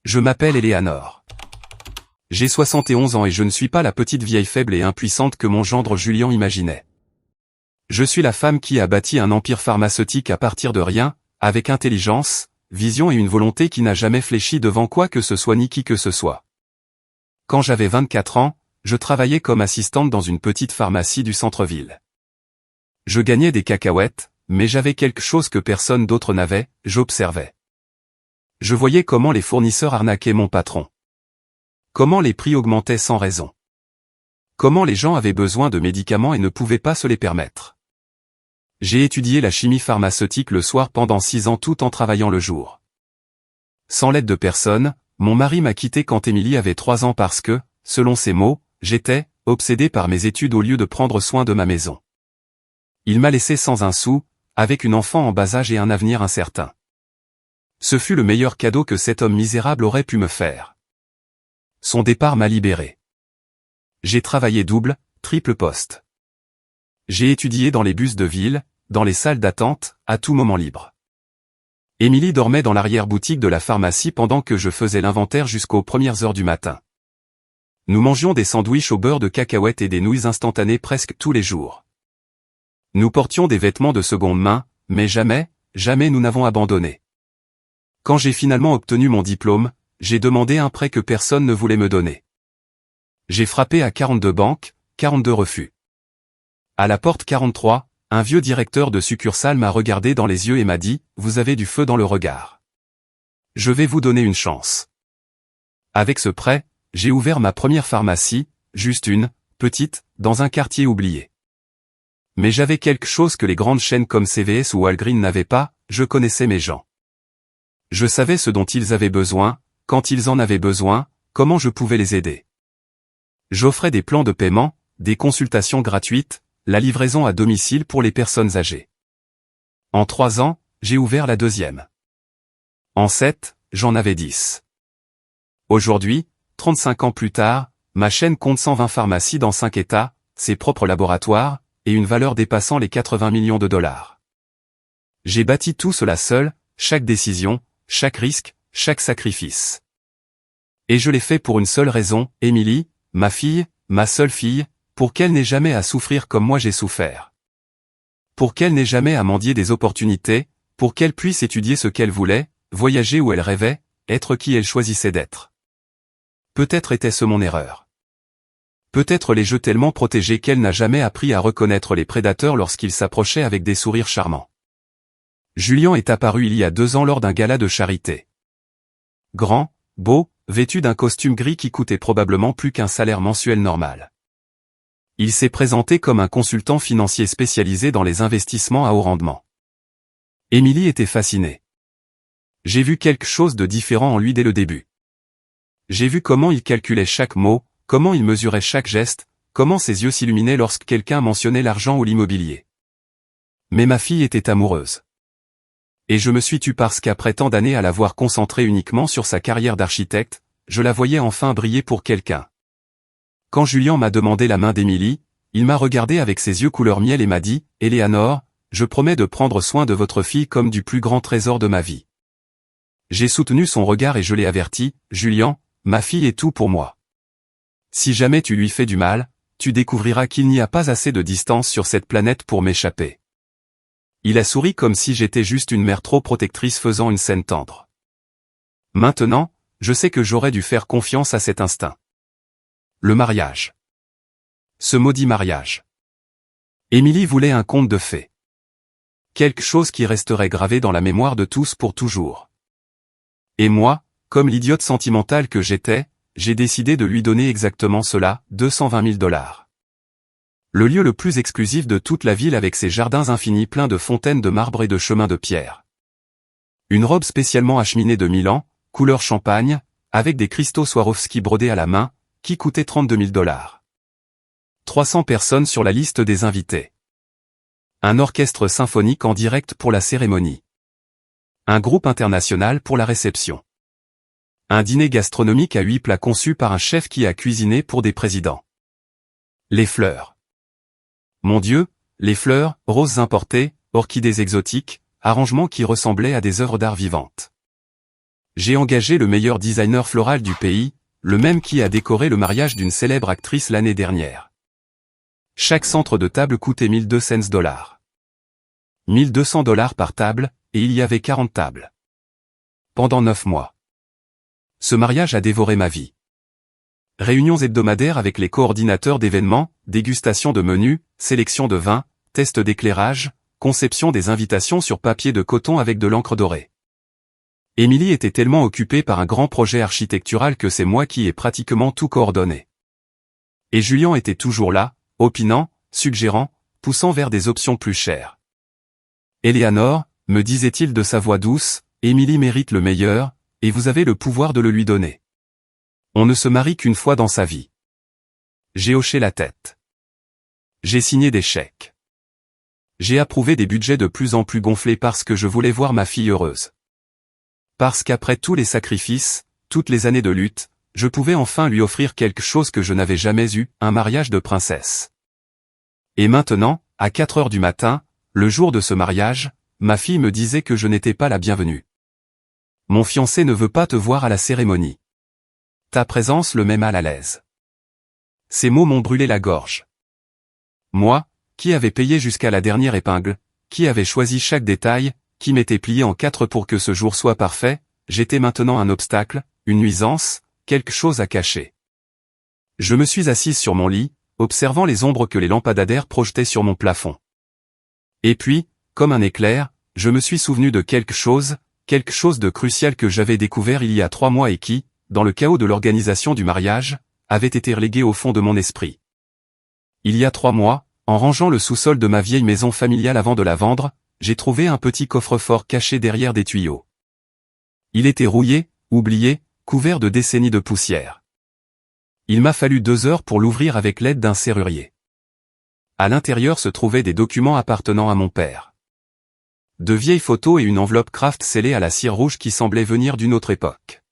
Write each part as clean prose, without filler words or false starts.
Je m'appelle Eleanor. J'ai 71 ans et je ne suis pas la petite vieille faible et impuissante que mon gendre Julien imaginait. Je suis la femme qui a bâti un empire pharmaceutique à partir de rien, avec intelligence, vision et une volonté qui n'a jamais fléchi devant quoi que ce soit ni qui que ce soit. Quand j'avais 24 ans, je travaillais comme assistante dans une petite pharmacie du centre-ville. Je gagnais des cacahuètes, mais j'avais quelque chose que personne d'autre n'avait, j'observais. Je voyais comment les fournisseurs arnaquaient mon patron. Comment les prix augmentaient sans raison. Comment les gens avaient besoin de médicaments et ne pouvaient pas se les permettre. J'ai étudié la chimie pharmaceutique le soir pendant 6 ans tout en travaillant le jour. Sans l'aide de personne, mon mari m'a quitté quand Émilie avait 3 ans parce que, selon ses mots, j'étais « obsédé par mes études au lieu de prendre soin de ma maison ». Il m'a laissé sans un sou, avec une enfant en bas âge et un avenir incertain. Ce fut le meilleur cadeau que cet homme misérable aurait pu me faire. Son départ m'a libéré. J'ai travaillé double, triple poste. J'ai étudié dans les bus de ville, dans les salles d'attente, à tout moment libre. Émilie dormait dans l'arrière-boutique de la pharmacie pendant que je faisais l'inventaire jusqu'aux premières heures du matin. Nous mangions des sandwichs au beurre de cacahuètes et des nouilles instantanées presque tous les jours. Nous portions des vêtements de seconde main, mais jamais nous n'avons abandonné. Quand j'ai finalement obtenu mon diplôme, j'ai demandé un prêt que personne ne voulait me donner. J'ai frappé à 42 banques, 42 refus. À la porte 43, un vieux directeur de succursale m'a regardé dans les yeux et m'a dit « Vous avez du feu dans le regard. Je vais vous donner une chance. » Avec ce prêt, j'ai ouvert ma première pharmacie, juste une, petite, dans un quartier oublié. Mais j'avais quelque chose que les grandes chaînes comme CVS ou Walgreens n'avaient pas, je connaissais mes gens. Je savais ce dont ils avaient besoin, quand ils en avaient besoin, comment je pouvais les aider. J'offrais des plans de paiement, des consultations gratuites, la livraison à domicile pour les personnes âgées. En 3 ans, j'ai ouvert la deuxième. En 7, j'en avais 10. Aujourd'hui, 35 ans plus tard, ma chaîne compte 120 pharmacies dans 5 États, ses propres laboratoires, et une valeur dépassant les 80 millions de dollars. J'ai bâti tout cela seul, chaque décision, chaque risque, chaque sacrifice. Et je l'ai fait pour une seule raison, Émilie, ma fille, ma seule fille, pour qu'elle n'ait jamais à souffrir comme moi j'ai souffert. Pour qu'elle n'ait jamais à mendier des opportunités, pour qu'elle puisse étudier ce qu'elle voulait, voyager où elle rêvait, être qui elle choisissait d'être. Peut-être était-ce mon erreur. Peut-être l'ai-je tellement protégée qu'elle n'a jamais appris à reconnaître les prédateurs lorsqu'ils s'approchaient avec des sourires charmants. Julien est apparu il y a 2 ans lors d'un gala de charité. Grand, beau, vêtu d'un costume gris qui coûtait probablement plus qu'un salaire mensuel normal. Il s'est présenté comme un consultant financier spécialisé dans les investissements à haut rendement. Émilie était fascinée. J'ai vu quelque chose de différent en lui dès le début. J'ai vu comment il calculait chaque mot, comment il mesurait chaque geste, comment ses yeux s'illuminaient lorsque quelqu'un mentionnait l'argent ou l'immobilier. Mais ma fille était amoureuse. Et je me suis tue parce qu'après tant d'années à l'avoir concentrée uniquement sur sa carrière d'architecte, je la voyais enfin briller pour quelqu'un. Quand Julien m'a demandé la main d'Émilie, il m'a regardé avec ses yeux couleur miel et m'a dit « Eleanor, je promets de prendre soin de votre fille comme du plus grand trésor de ma vie. » J'ai soutenu son regard et je l'ai averti « Julien, ma fille est tout pour moi. Si jamais tu lui fais du mal, tu découvriras qu'il n'y a pas assez de distance sur cette planète pour m'échapper. » Il a souri comme si j'étais juste une mère trop protectrice faisant une scène tendre. Maintenant, je sais que j'aurais dû faire confiance à cet instinct. Le mariage. Ce maudit mariage. Émilie voulait un conte de fées. Quelque chose qui resterait gravé dans la mémoire de tous pour toujours. Et moi, comme l'idiote sentimentale que j'étais, j'ai décidé de lui donner exactement cela, 220 000 $. Le lieu le plus exclusif de toute la ville avec ses jardins infinis pleins de fontaines de marbre et de chemins de pierre. Une robe spécialement acheminée de Milan, couleur champagne, avec des cristaux Swarovski brodés à la main, qui coûtait 32 000 $. 300 personnes sur la liste des invités. Un orchestre symphonique en direct pour la cérémonie. Un groupe international pour la réception. Un dîner gastronomique à 8 plats conçus par un chef qui a cuisiné pour des présidents. Les fleurs. Mon Dieu, les fleurs, roses importées, orchidées exotiques, arrangements qui ressemblaient à des œuvres d'art vivantes. J'ai engagé le meilleur designer floral du pays, le même qui a décoré le mariage d'une célèbre actrice l'année dernière. Chaque centre de table coûtait $1,200. $1,200 par table, et il y avait 40 tables. Pendant 9 mois. Ce mariage a dévoré ma vie. Réunions hebdomadaires avec les coordinateurs d'événements, dégustation de menus, sélection de vins, test d'éclairage, conception des invitations sur papier de coton avec de l'encre dorée. Émilie était tellement occupée par un grand projet architectural que c'est moi qui ai pratiquement tout coordonné. Et Julien était toujours là, opinant, suggérant, poussant vers des options plus chères. Éléanore, me disait-il de sa voix douce, Émilie mérite le meilleur, et vous avez le pouvoir de le lui donner. On ne se marie qu'une fois dans sa vie. J'ai hoché la tête. J'ai signé des chèques. J'ai approuvé des budgets de plus en plus gonflés parce que je voulais voir ma fille heureuse. Parce qu'après tous les sacrifices, toutes les années de lutte, je pouvais enfin lui offrir quelque chose que je n'avais jamais eu, un mariage de princesse. Et maintenant, à 4 heures du matin, le jour de ce mariage, ma fille me disait que je n'étais pas la bienvenue. Mon fiancé ne veut pas te voir à la cérémonie. Ta présence le met mal à l'aise. Ces mots m'ont brûlé la gorge. Moi, qui avais payé jusqu'à la dernière épingle, qui avait choisi chaque détail, qui m'était plié en 4 pour que ce jour soit parfait, j'étais maintenant un obstacle, une nuisance, quelque chose à cacher. Je me suis assise sur mon lit, observant les ombres que les lampadaires projetaient sur mon plafond. Et puis, comme un éclair, je me suis souvenu de quelque chose de crucial que j'avais découvert il y a 3 mois et qui, dans le chaos de l'organisation du mariage, avait été relégué au fond de mon esprit. Il y a 3 mois, en rangeant le sous-sol de ma vieille maison familiale avant de la vendre, j'ai trouvé un petit coffre-fort caché derrière des tuyaux. Il était rouillé, oublié, couvert de décennies de poussière. Il m'a fallu 2 heures pour l'ouvrir avec l'aide d'un serrurier. À l'intérieur se trouvaient des documents appartenant à mon père. De vieilles photos et une enveloppe Kraft scellée à la cire rouge qui semblait venir d'une autre époque.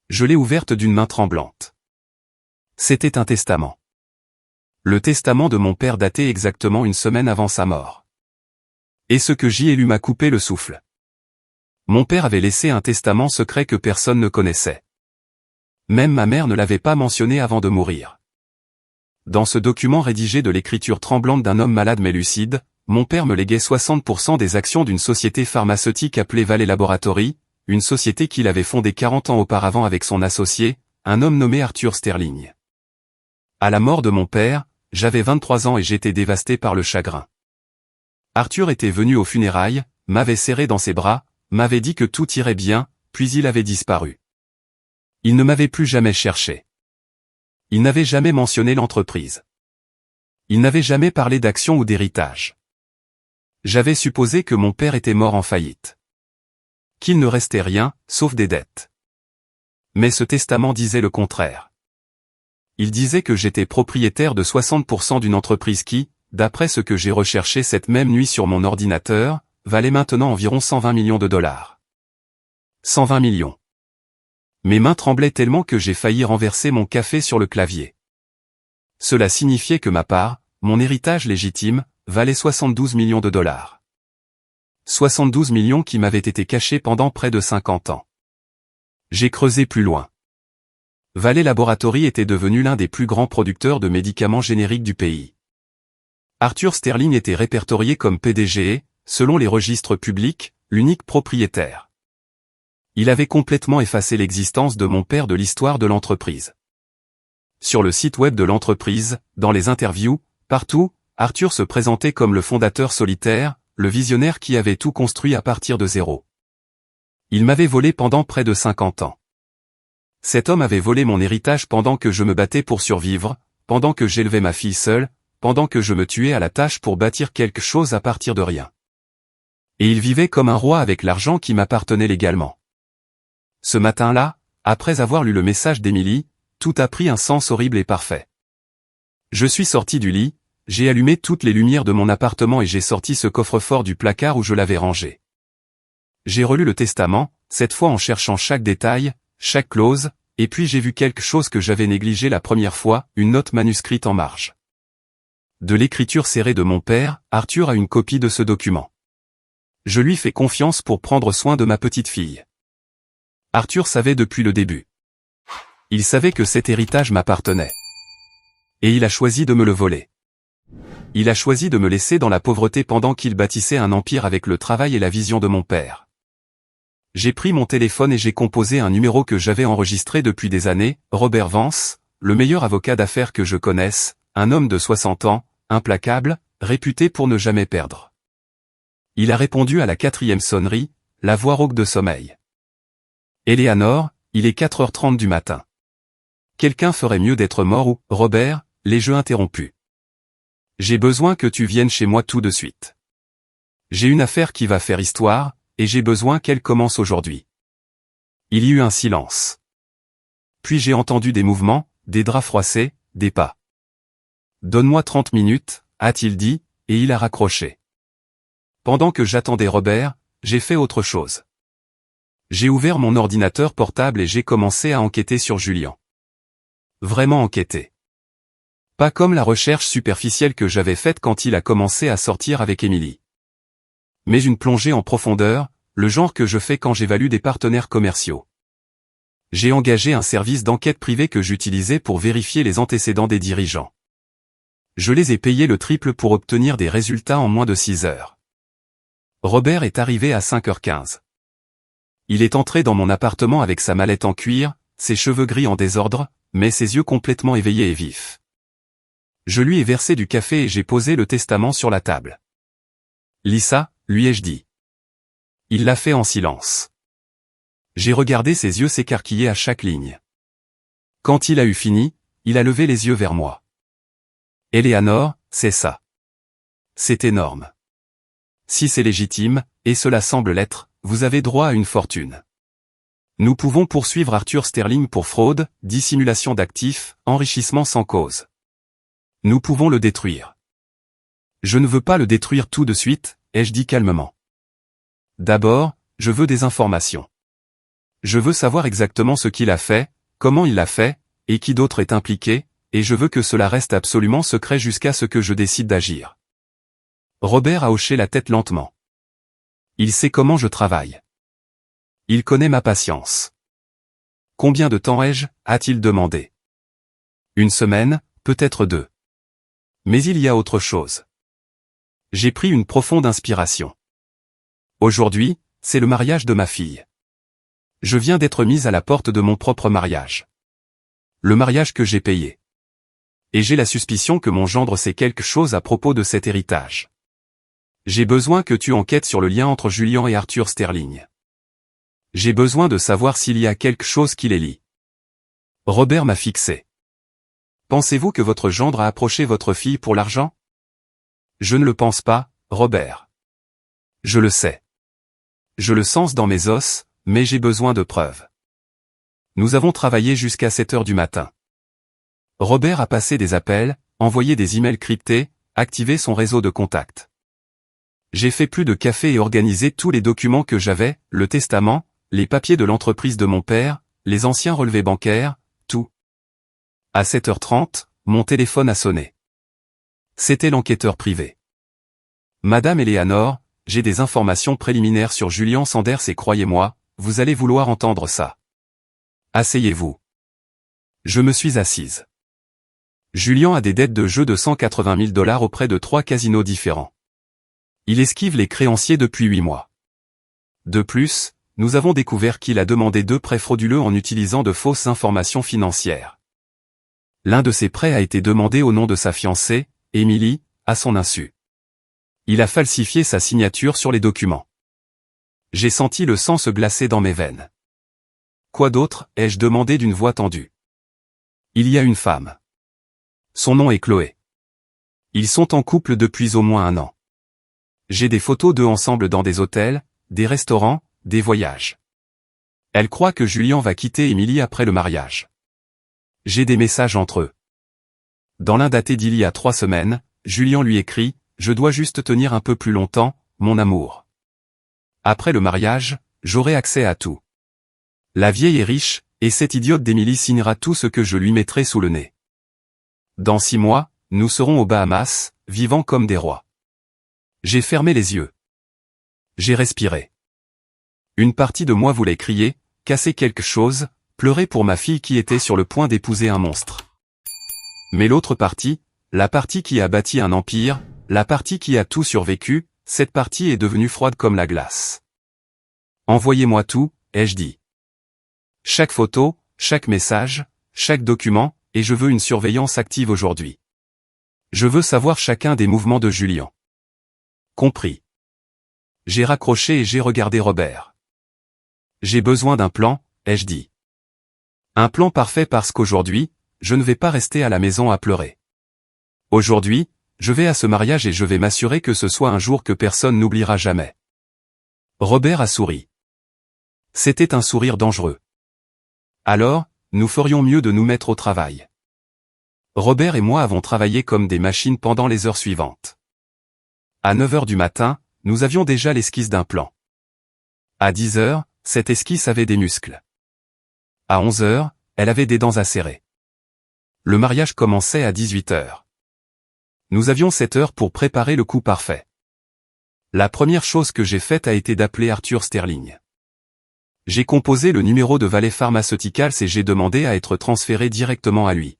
Je l'ai ouverte d'une main tremblante. C'était un testament. Le testament de mon père datait exactement 1 semaine avant sa mort. Et ce que j'y ai lu m'a coupé le souffle. Mon père avait laissé un testament secret que personne ne connaissait. Même ma mère ne l'avait pas mentionné avant de mourir. Dans ce document rédigé de l'écriture tremblante d'un homme malade mais lucide, mon père me léguait 60% des actions d'une société pharmaceutique appelée Valley Laboratory, une société qu'il avait fondée 40 ans auparavant avec son associé, un homme nommé Arthur Sterling. À la mort de mon père, j'avais 23 ans et j'étais dévasté par le chagrin. Arthur était venu aux funérailles, m'avait serré dans ses bras, m'avait dit que tout irait bien, puis il avait disparu. Il ne m'avait plus jamais cherché. Il n'avait jamais mentionné l'entreprise. Il n'avait jamais parlé d'action ou d'héritage. J'avais supposé que mon père était mort en faillite. Qu'il ne restait rien, sauf des dettes. Mais ce testament disait le contraire. Il disait que j'étais propriétaire de 60% d'une entreprise qui, d'après ce que j'ai recherché cette même nuit sur mon ordinateur, valait maintenant environ $120 millions. 120 millions. Mes mains tremblaient tellement que j'ai failli renverser mon café sur le clavier. Cela signifiait que ma part, mon héritage légitime, valait $72 millions. 72 millions qui m'avaient été cachés pendant près de 50 ans. J'ai creusé plus loin. Valley Laboratory était devenu l'un des plus grands producteurs de médicaments génériques du pays. Arthur Sterling était répertorié comme PDG et, selon les registres publics, l'unique propriétaire. Il avait complètement effacé l'existence de mon père de l'histoire de l'entreprise. Sur le site web de l'entreprise, dans les interviews, partout, Arthur se présentait comme le fondateur solitaire, le visionnaire qui avait tout construit à partir de zéro. Il m'avait volé pendant près de 50 ans. Cet homme avait volé mon héritage pendant que je me battais pour survivre, pendant que j'élevais ma fille seule, pendant que je me tuais à la tâche pour bâtir quelque chose à partir de rien. Et il vivait comme un roi avec l'argent qui m'appartenait légalement. Ce matin-là, après avoir lu le message d'Émilie, tout a pris un sens horrible et parfait. Je suis sorti du lit, j'ai allumé toutes les lumières de mon appartement et j'ai sorti ce coffre-fort du placard où je l'avais rangé. J'ai relu le testament, cette fois en cherchant chaque détail, chaque clause, et puis j'ai vu quelque chose que j'avais négligé la première fois, une note manuscrite en marge. De l'écriture serrée de mon père, Arthur a une copie de ce document. Je lui fais confiance pour prendre soin de ma petite fille. Arthur savait depuis le début. Il savait que cet héritage m'appartenait. Et il a choisi de me le voler. Il a choisi de me laisser dans la pauvreté pendant qu'il bâtissait un empire avec le travail et la vision de mon père. J'ai pris mon téléphone et j'ai composé un numéro que j'avais enregistré depuis des années, Robert Vance, le meilleur avocat d'affaires que je connaisse, un homme de 60 ans, implacable, réputé pour ne jamais perdre. Il a répondu à la 4e sonnerie, la voix rauque de sommeil. Éléanore, il est 4h30 du matin. Quelqu'un ferait mieux d'être mort ou, Robert, les jeux interrompus. J'ai besoin que tu viennes chez moi tout de suite. J'ai une affaire qui va faire histoire, et j'ai besoin qu'elle commence aujourd'hui. Il y eut un silence. Puis j'ai entendu des mouvements, des draps froissés, des pas. Donne-moi 30 minutes, a-t-il dit, et il a raccroché. Pendant que j'attendais Robert, j'ai fait autre chose. J'ai ouvert mon ordinateur portable et j'ai commencé à enquêter sur Julien. Vraiment enquêter. Pas comme la recherche superficielle que j'avais faite quand il a commencé à sortir avec Émilie. Mais une plongée en profondeur, le genre que je fais quand j'évalue des partenaires commerciaux. J'ai engagé un service d'enquête privé que j'utilisais pour vérifier les antécédents des dirigeants. Je les ai payés le triple pour obtenir des résultats en moins de 6 heures. Robert est arrivé à 5h15. Il est entré dans mon appartement avec sa mallette en cuir, ses cheveux gris en désordre, mais ses yeux complètement éveillés et vifs. Je lui ai versé du café et j'ai posé le testament sur la table. Lis ça, lui ai-je dit. Il l'a fait en silence. J'ai regardé ses yeux s'écarquiller à chaque ligne. Quand il a eu fini, il a levé les yeux vers moi. Éléanore, c'est ça. C'est énorme. Si c'est légitime, et cela semble l'être, vous avez droit à une fortune. Nous pouvons poursuivre Arthur Sterling pour fraude, dissimulation d'actifs, enrichissement sans cause. Nous pouvons le détruire. Je ne veux pas le détruire tout de suite, ai-je dit calmement. D'abord, je veux des informations. Je veux savoir exactement ce qu'il a fait, comment il l'a fait, et qui d'autre est impliqué, et je veux que cela reste absolument secret jusqu'à ce que je décide d'agir. Robert a hoché la tête lentement. Il sait comment je travaille. Il connaît ma patience. Combien de temps ai-je, a-t-il demandé. 1 semaine, peut-être 2. Mais il y a autre chose. J'ai pris une profonde inspiration. Aujourd'hui, c'est le mariage de ma fille. Je viens d'être mise à la porte de mon propre mariage. Le mariage que j'ai payé. Et j'ai la suspicion que mon gendre sait quelque chose à propos de cet héritage. J'ai besoin que tu enquêtes sur le lien entre Julien et Arthur Sterling. J'ai besoin de savoir s'il y a quelque chose qui les lie. Robert m'a fixé. Pensez-vous que votre gendre a approché votre fille pour l'argent? Je ne le pense pas, Robert. Je le sais. Je le sens dans mes os, mais j'ai besoin de preuves. Nous avons travaillé jusqu'à 7 heures du matin. Robert a passé des appels, envoyé des emails cryptés, activé son réseau de contacts. J'ai fait plus de café et organisé tous les documents que j'avais, le testament, les papiers de l'entreprise de mon père, les anciens relevés bancaires, tout. À 7h30, mon téléphone a sonné. C'était l'enquêteur privé. Madame Éléanore, j'ai des informations préliminaires sur Julien Sanders et croyez-moi, vous allez vouloir entendre ça. Asseyez-vous. Je me suis assise. Julien a des dettes de jeu de $180 000 auprès de 3 casinos différents. Il esquive les créanciers depuis 8 mois. De plus, nous avons découvert qu'il a demandé 2 prêts frauduleux en utilisant de fausses informations financières. L'un de ces prêts a été demandé au nom de sa fiancée, Émilie, à son insu. Il a falsifié sa signature sur les documents. J'ai senti le sang se glacer dans mes veines. Quoi d'autre, ai-je demandé d'une voix tendue. Il y a une femme. Son nom est Chloé. Ils sont en couple depuis au moins 1 an. J'ai des photos d'eux ensemble dans des hôtels, des restaurants, des voyages. Elle croit que Julien va quitter Émilie après le mariage. J'ai des messages entre eux. Dans l'un daté d'il y a 3 semaines, Julien lui écrit « Je dois juste tenir un peu plus longtemps, mon amour. Après le mariage, j'aurai accès à tout. La vieille est riche, et cette idiote d'Émilie signera tout ce que je lui mettrai sous le nez. Dans 6 mois, nous serons aux Bahamas, vivant comme des rois. » J'ai fermé les yeux. J'ai respiré. Une partie de moi voulait crier, casser quelque chose, pleurer pour ma fille qui était sur le point d'épouser un monstre. Mais l'autre partie, la partie qui a bâti un empire, la partie qui a tout survécu, cette partie est devenue froide comme la glace. Envoyez-moi tout, ai-je dit. Chaque photo, chaque message, chaque document, et je veux une surveillance active aujourd'hui. Je veux savoir chacun des mouvements de Julien. Compris. J'ai raccroché et j'ai regardé Robert. J'ai besoin d'un plan, ai-je dit. Un plan parfait parce qu'aujourd'hui, je ne vais pas rester à la maison à pleurer. Aujourd'hui, je vais à ce mariage et je vais m'assurer que ce soit un jour que personne n'oubliera jamais. Robert a souri. C'était un sourire dangereux. Alors, nous ferions mieux de nous mettre au travail. Robert et moi avons travaillé comme des machines pendant les heures suivantes. À 9 heures du matin, nous avions déjà l'esquisse d'un plan. À 10 heures, cette esquisse avait des muscles. À 11 heures, elle avait des dents acérées. Le mariage commençait à 18 heures. Nous avions 7 heures pour préparer le coup parfait. La première chose que j'ai faite a été d'appeler Arthur Sterling. J'ai composé le numéro de Valley Pharmaceuticals et j'ai demandé à être transféré directement à lui.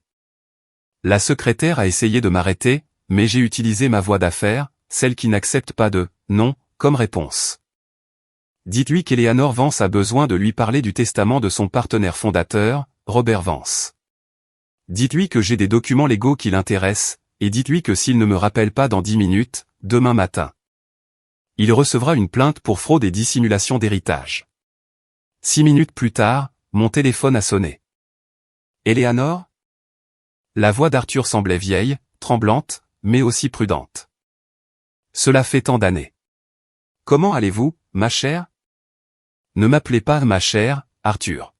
La secrétaire a essayé de m'arrêter, mais j'ai utilisé ma voix d'affaires, celle qui n'accepte pas de « non » comme réponse. Dites-lui qu'Eleanor Vance a besoin de lui parler du testament de son partenaire fondateur, Robert Vance. Dites-lui que j'ai des documents légaux qui l'intéressent, et dites-lui que s'il ne me rappelle pas dans 10 minutes, demain matin, il recevra une plainte pour fraude et dissimulation d'héritage. 6 minutes plus tard, mon téléphone a sonné. Eleanor ? La voix d'Arthur semblait vieille, tremblante, mais aussi prudente. Cela fait tant d'années. Comment allez-vous, ma chère ? Ne m'appelez pas ma chère, Arthur.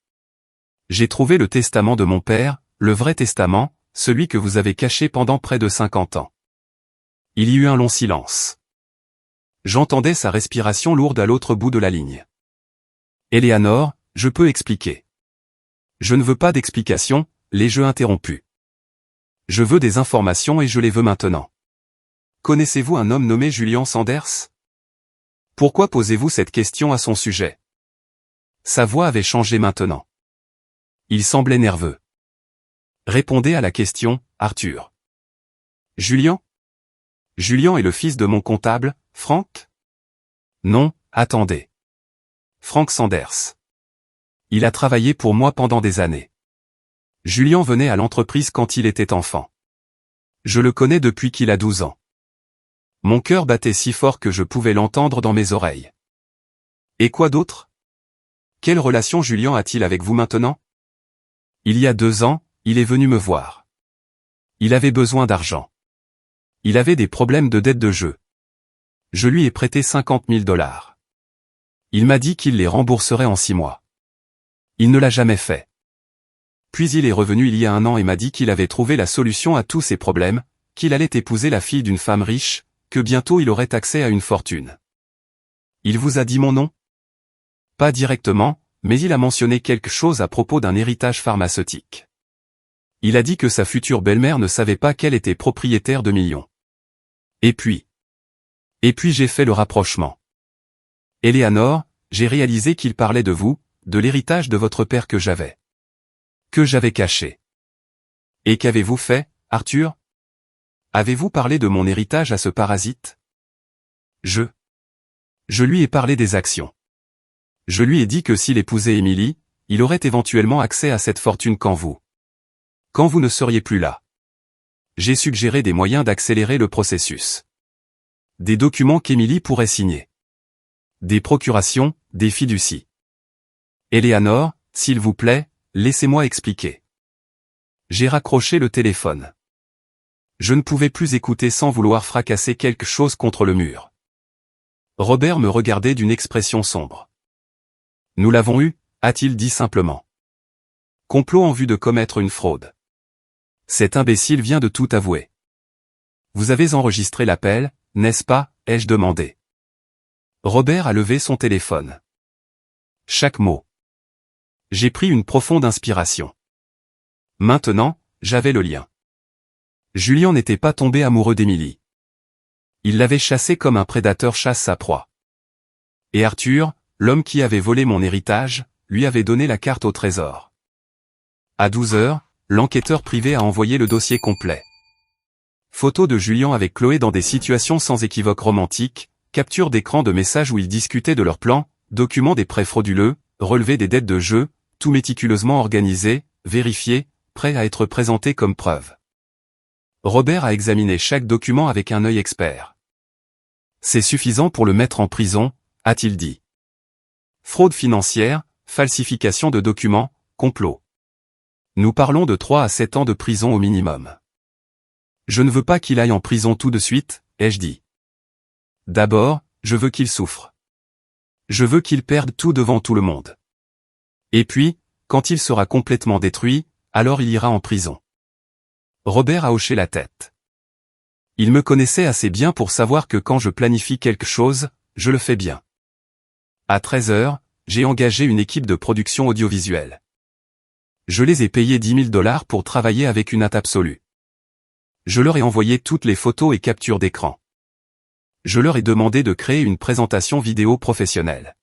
J'ai trouvé le testament de mon père, le vrai testament, celui que vous avez caché pendant près de 50 ans. Il y eut un long silence. J'entendais sa respiration lourde à l'autre bout de la ligne. Eleanor, je peux expliquer. Je ne veux pas d'explication, les jeux interrompus. Je veux des informations et je les veux maintenant. Connaissez-vous un homme nommé Julian Sanders ? Pourquoi posez-vous cette question à son sujet ? Sa voix avait changé maintenant. Il semblait nerveux. Répondez à la question, Arthur. Julian ? Julian est le fils de mon comptable, Frank ? Non, attendez. Frank Sanders. Il a travaillé pour moi pendant des années. Julian venait à l'entreprise quand il était enfant. Je le connais depuis qu'il a 12 ans. Mon cœur battait si fort que je pouvais l'entendre dans mes oreilles. Et quoi d'autre ? Quelle relation Julian a-t-il avec vous maintenant ? Il y a 2 ans, il est venu me voir. Il avait besoin d'argent. Il avait des problèmes de dette de jeu. Je lui ai prêté 50 000 $. Il m'a dit qu'il les rembourserait en 6 mois. Il ne l'a jamais fait. Puis il est revenu il y a 1 an et m'a dit qu'il avait trouvé la solution à tous ses problèmes, qu'il allait épouser la fille d'une femme riche, que bientôt il aurait accès à une fortune. Il vous a dit mon nom ? Pas directement, mais il a mentionné quelque chose à propos d'un héritage pharmaceutique. Il a dit que sa future belle-mère ne savait pas qu'elle était propriétaire de millions. Et puis j'ai fait le rapprochement. Eleanor, j'ai réalisé qu'il parlait de vous, de l'héritage de votre père que j'avais caché. Et qu'avez-vous fait, Arthur ? Avez-vous parlé de mon héritage à ce parasite ? Je lui ai parlé des actions. Je lui ai dit que s'il épousait Emily, il aurait éventuellement accès à cette fortune quand vous ne seriez plus là. J'ai suggéré des moyens d'accélérer le processus. Des documents qu'Emily pourrait signer. Des procurations, des fiducies. Eleanor, s'il vous plaît, laissez-moi expliquer. J'ai raccroché le téléphone. Je ne pouvais plus écouter sans vouloir fracasser quelque chose contre le mur. Robert me regardait d'une expression sombre. Nous l'avons eu, a-t-il dit simplement. Complot en vue de commettre une fraude. Cet imbécile vient de tout avouer. Vous avez enregistré l'appel, n'est-ce pas, ai-je demandé. Robert a levé son téléphone. Chaque mot. J'ai pris une profonde inspiration. Maintenant, j'avais le lien. Julian n'était pas tombé amoureux d'Emily. Il l'avait chassée comme un prédateur chasse sa proie. Et Arthur, l'homme qui avait volé mon héritage, lui avait donné la carte au trésor. À 12 heures, l'enquêteur privé a envoyé le dossier complet. Photos de Julian avec Chloé dans des situations sans équivoque romantiques, capture d'écran de messages où ils discutaient de leurs plans, documents des prêts frauduleux, relevés des dettes de jeu, tout méticuleusement organisé, vérifié, prêt à être présenté comme preuve. Robert a examiné chaque document avec un œil expert. C'est suffisant pour le mettre en prison, a-t-il dit. Fraude financière, falsification de documents, complot. Nous parlons de 3 à 7 ans de prison au minimum. Je ne veux pas qu'il aille en prison tout de suite, ai-je dit. D'abord, je veux qu'il souffre. Je veux qu'il perde tout devant tout le monde. Et puis, quand il sera complètement détruit, alors il ira en prison. Robert a hoché la tête. Il me connaissait assez bien pour savoir que quand je planifie quelque chose, je le fais bien. À 13 heures, j'ai engagé une équipe de production audiovisuelle. Je les ai payés $10 000 pour travailler avec une hâte absolue. Je leur ai envoyé toutes les photos et captures d'écran. Je leur ai demandé de créer une présentation vidéo professionnelle.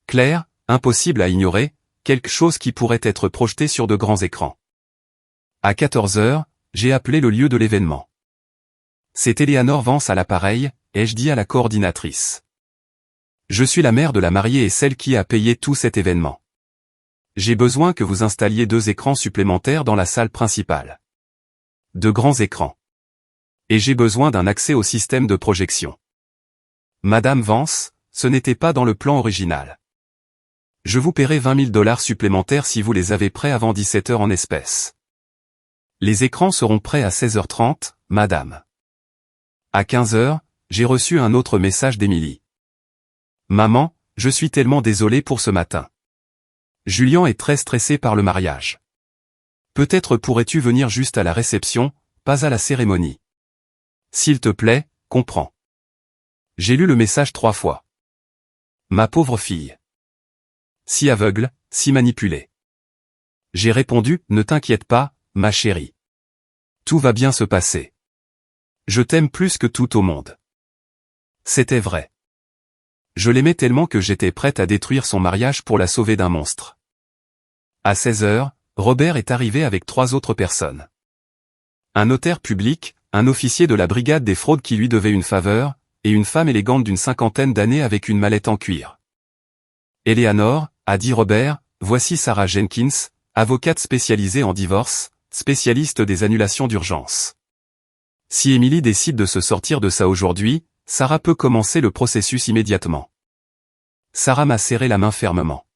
Claire, impossible à ignorer, quelque chose qui pourrait être projeté sur de grands écrans. À 14 heures, j'ai appelé le lieu de l'événement. C'est Eleanor Vance à l'appareil, ai-je dit à la coordinatrice. Je suis la mère de la mariée et celle qui a payé tout cet événement. J'ai besoin que vous installiez 2 écrans supplémentaires dans la salle principale. 2 grands écrans. Et j'ai besoin d'un accès au système de projection. Madame Vance, ce n'était pas dans le plan original. Je vous paierai $20 000 supplémentaires si vous les avez prêts avant 17 heures en espèces. Les écrans seront prêts à 16h30, madame. À 15 heures, j'ai reçu un autre message d'Émilie. Maman, je suis tellement désolée pour ce matin. Julian est très stressé par le mariage. Peut-être pourrais-tu venir juste à la réception, pas à la cérémonie. S'il te plaît, comprends. J'ai lu le message 3 fois. Ma pauvre fille. Si aveugle, si manipulée. J'ai répondu, ne t'inquiète pas, ma chérie. Tout va bien se passer. Je t'aime plus que tout au monde. C'était vrai. Je l'aimais tellement que j'étais prête à détruire son mariage pour la sauver d'un monstre. À 16 heures, Robert est arrivé avec 3 autres personnes. Un notaire public, un officier de la brigade des fraudes qui lui devait une faveur, et une femme élégante d'une 50aine d'années avec une mallette en cuir. Eleanor, a dit Robert, voici Sarah Jenkins, avocate spécialisée en divorce, spécialiste des annulations d'urgence. Si Emily décide de se sortir de ça aujourd'hui, Sarah peut commencer le processus immédiatement. Sarah m'a serré la main fermement.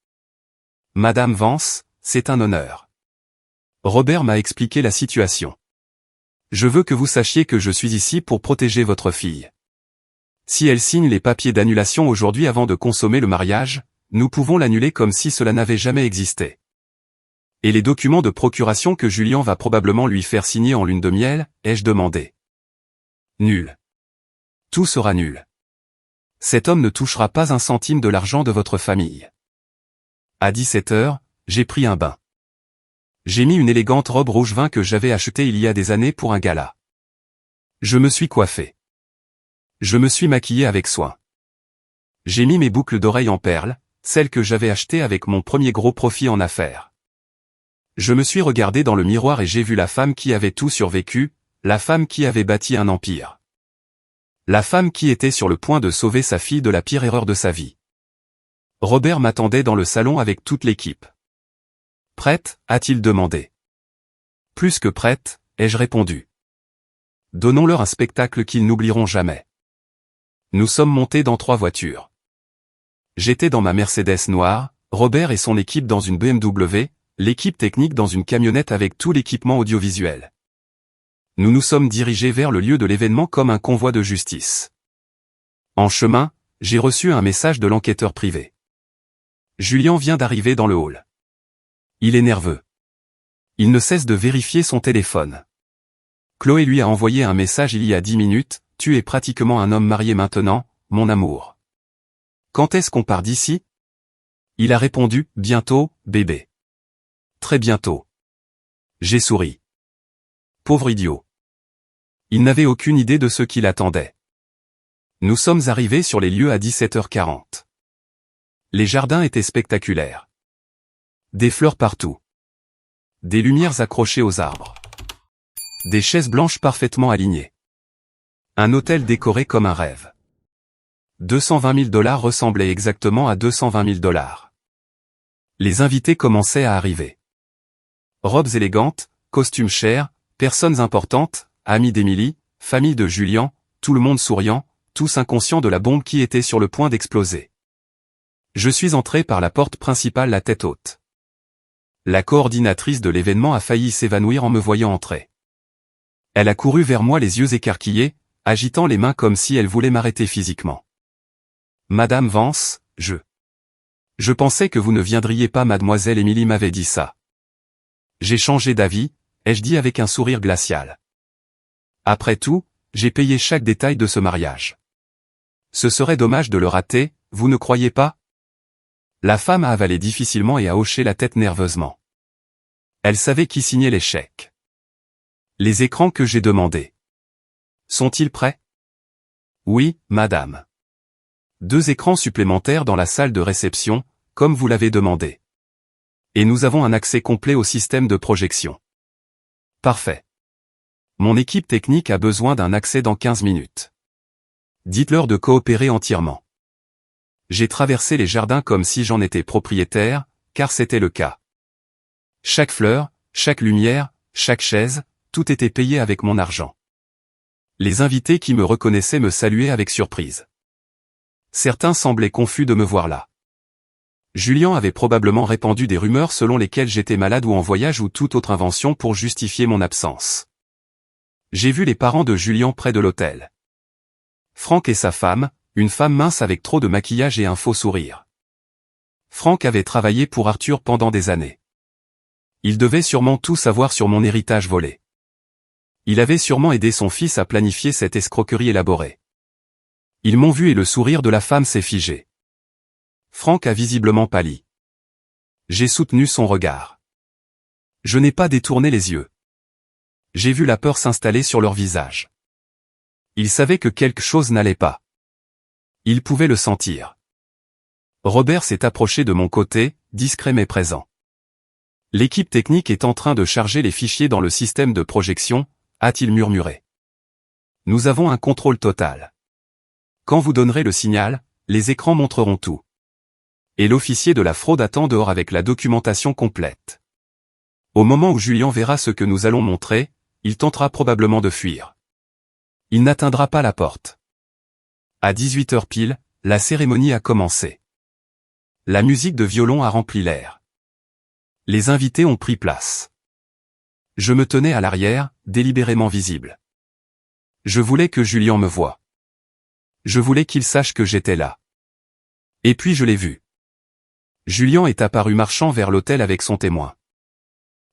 Madame Vance, c'est un honneur. Robert m'a expliqué la situation. Je veux que vous sachiez que je suis ici pour protéger votre fille. Si elle signe les papiers d'annulation aujourd'hui avant de consommer le mariage, nous pouvons l'annuler comme si cela n'avait jamais existé. Et les documents de procuration que Julian va probablement lui faire signer en lune de miel, ai-je demandé. Nul. Tout sera nul. Cet homme ne touchera pas un centime de l'argent de votre famille. À 17 heures, j'ai pris un bain. J'ai mis une élégante robe rouge vin que j'avais achetée il y a des années pour un gala. Je me suis coiffé. Je me suis maquillé avec soin. J'ai mis mes boucles d'oreilles en perles, celles que j'avais achetées avec mon premier gros profit en affaires. Je me suis regardé dans le miroir et j'ai vu la femme qui avait tout survécu, la femme qui avait bâti un empire. La femme qui était sur le point de sauver sa fille de la pire erreur de sa vie. Robert m'attendait dans le salon avec toute l'équipe. Prête, a-t-il demandé. Plus que prête, ai-je répondu. Donnons-leur un spectacle qu'ils n'oublieront jamais. Nous sommes montés dans 3 voitures. J'étais dans ma Mercedes noire, Robert et son équipe dans une BMW, l'équipe technique dans une camionnette avec tout l'équipement audiovisuel. Nous nous sommes dirigés vers le lieu de l'événement comme un convoi de justice. En chemin, j'ai reçu un message de l'enquêteur privé. Julian vient d'arriver dans le hall. Il est nerveux. Il ne cesse de vérifier son téléphone. Chloé lui a envoyé un message il y a 10 minutes, « Tu es pratiquement un homme marié maintenant, mon amour. Quand est-ce qu'on part d'ici ?» Il a répondu, « Bientôt, bébé. » Très bientôt. J'ai souri. Pauvre idiot. Il n'avait aucune idée de ce qui l'attendait. Nous sommes arrivés sur les lieux à 17h40. Les jardins étaient spectaculaires. Des fleurs partout. Des lumières accrochées aux arbres. Des chaises blanches parfaitement alignées. Un hôtel décoré comme un rêve. 220 000 $ ressemblaient exactement à 220 000 $. Les invités commençaient à arriver. Robes élégantes, costumes chers, personnes importantes, amis d'Émilie, famille de Julien, tout le monde souriant, tous inconscients de la bombe qui était sur le point d'exploser. Je suis entré par la porte principale la tête haute. La coordinatrice de l'événement a failli s'évanouir en me voyant entrer. Elle a couru vers moi les yeux écarquillés, agitant les mains comme si elle voulait m'arrêter physiquement. Madame Vance, Je pensais que vous ne viendriez pas, mademoiselle Émilie m'avait dit ça. J'ai changé d'avis, ai-je dit avec un sourire glacial. Après tout, j'ai payé chaque détail de ce mariage. Ce serait dommage de le rater, vous ne croyez pas? La femme a avalé difficilement et a hoché la tête nerveusement. Elle savait qui signait les chèques. Les écrans que j'ai demandés. Sont-ils prêts? Oui, madame. 2 écrans supplémentaires dans la salle de réception, comme vous l'avez demandé. Et nous avons un accès complet au système de projection. Parfait. Mon équipe technique a besoin d'un accès dans 15 minutes. Dites-leur de coopérer entièrement. J'ai traversé les jardins comme si j'en étais propriétaire, car c'était le cas. Chaque fleur, chaque lumière, chaque chaise, tout était payé avec mon argent. Les invités qui me reconnaissaient me saluaient avec surprise. Certains semblaient confus de me voir là. Julien avait probablement répandu des rumeurs selon lesquelles j'étais malade ou en voyage ou toute autre invention pour justifier mon absence. J'ai vu les parents de Julien près de l'hôtel. Franck et sa femme, une femme mince avec trop de maquillage et un faux sourire. Franck avait travaillé pour Arthur pendant des années. Il devait sûrement tout savoir sur mon héritage volé. Il avait sûrement aidé son fils à planifier cette escroquerie élaborée. Ils m'ont vu et le sourire de la femme s'est figé. Franck a visiblement pâli. J'ai soutenu son regard. Je n'ai pas détourné les yeux. J'ai vu la peur s'installer sur leur visage. Ils savaient que quelque chose n'allait pas. Ils pouvaient le sentir. Robert s'est approché de mon côté, discret mais présent. L'équipe technique est en train de charger les fichiers dans le système de projection, a-t-il murmuré. Nous avons un contrôle total. Quand vous donnerez le signal, les écrans montreront tout. Et l'officier de la fraude attend dehors avec la documentation complète. Au moment où Julien verra ce que nous allons montrer, il tentera probablement de fuir. Il n'atteindra pas la porte. À 18h pile, la cérémonie a commencé. La musique de violon a rempli l'air. Les invités ont pris place. Je me tenais à l'arrière, délibérément visible. Je voulais que Julien me voie. Je voulais qu'il sache que j'étais là. Et puis je l'ai vu. Julien est apparu marchant vers l'hôtel avec son témoin.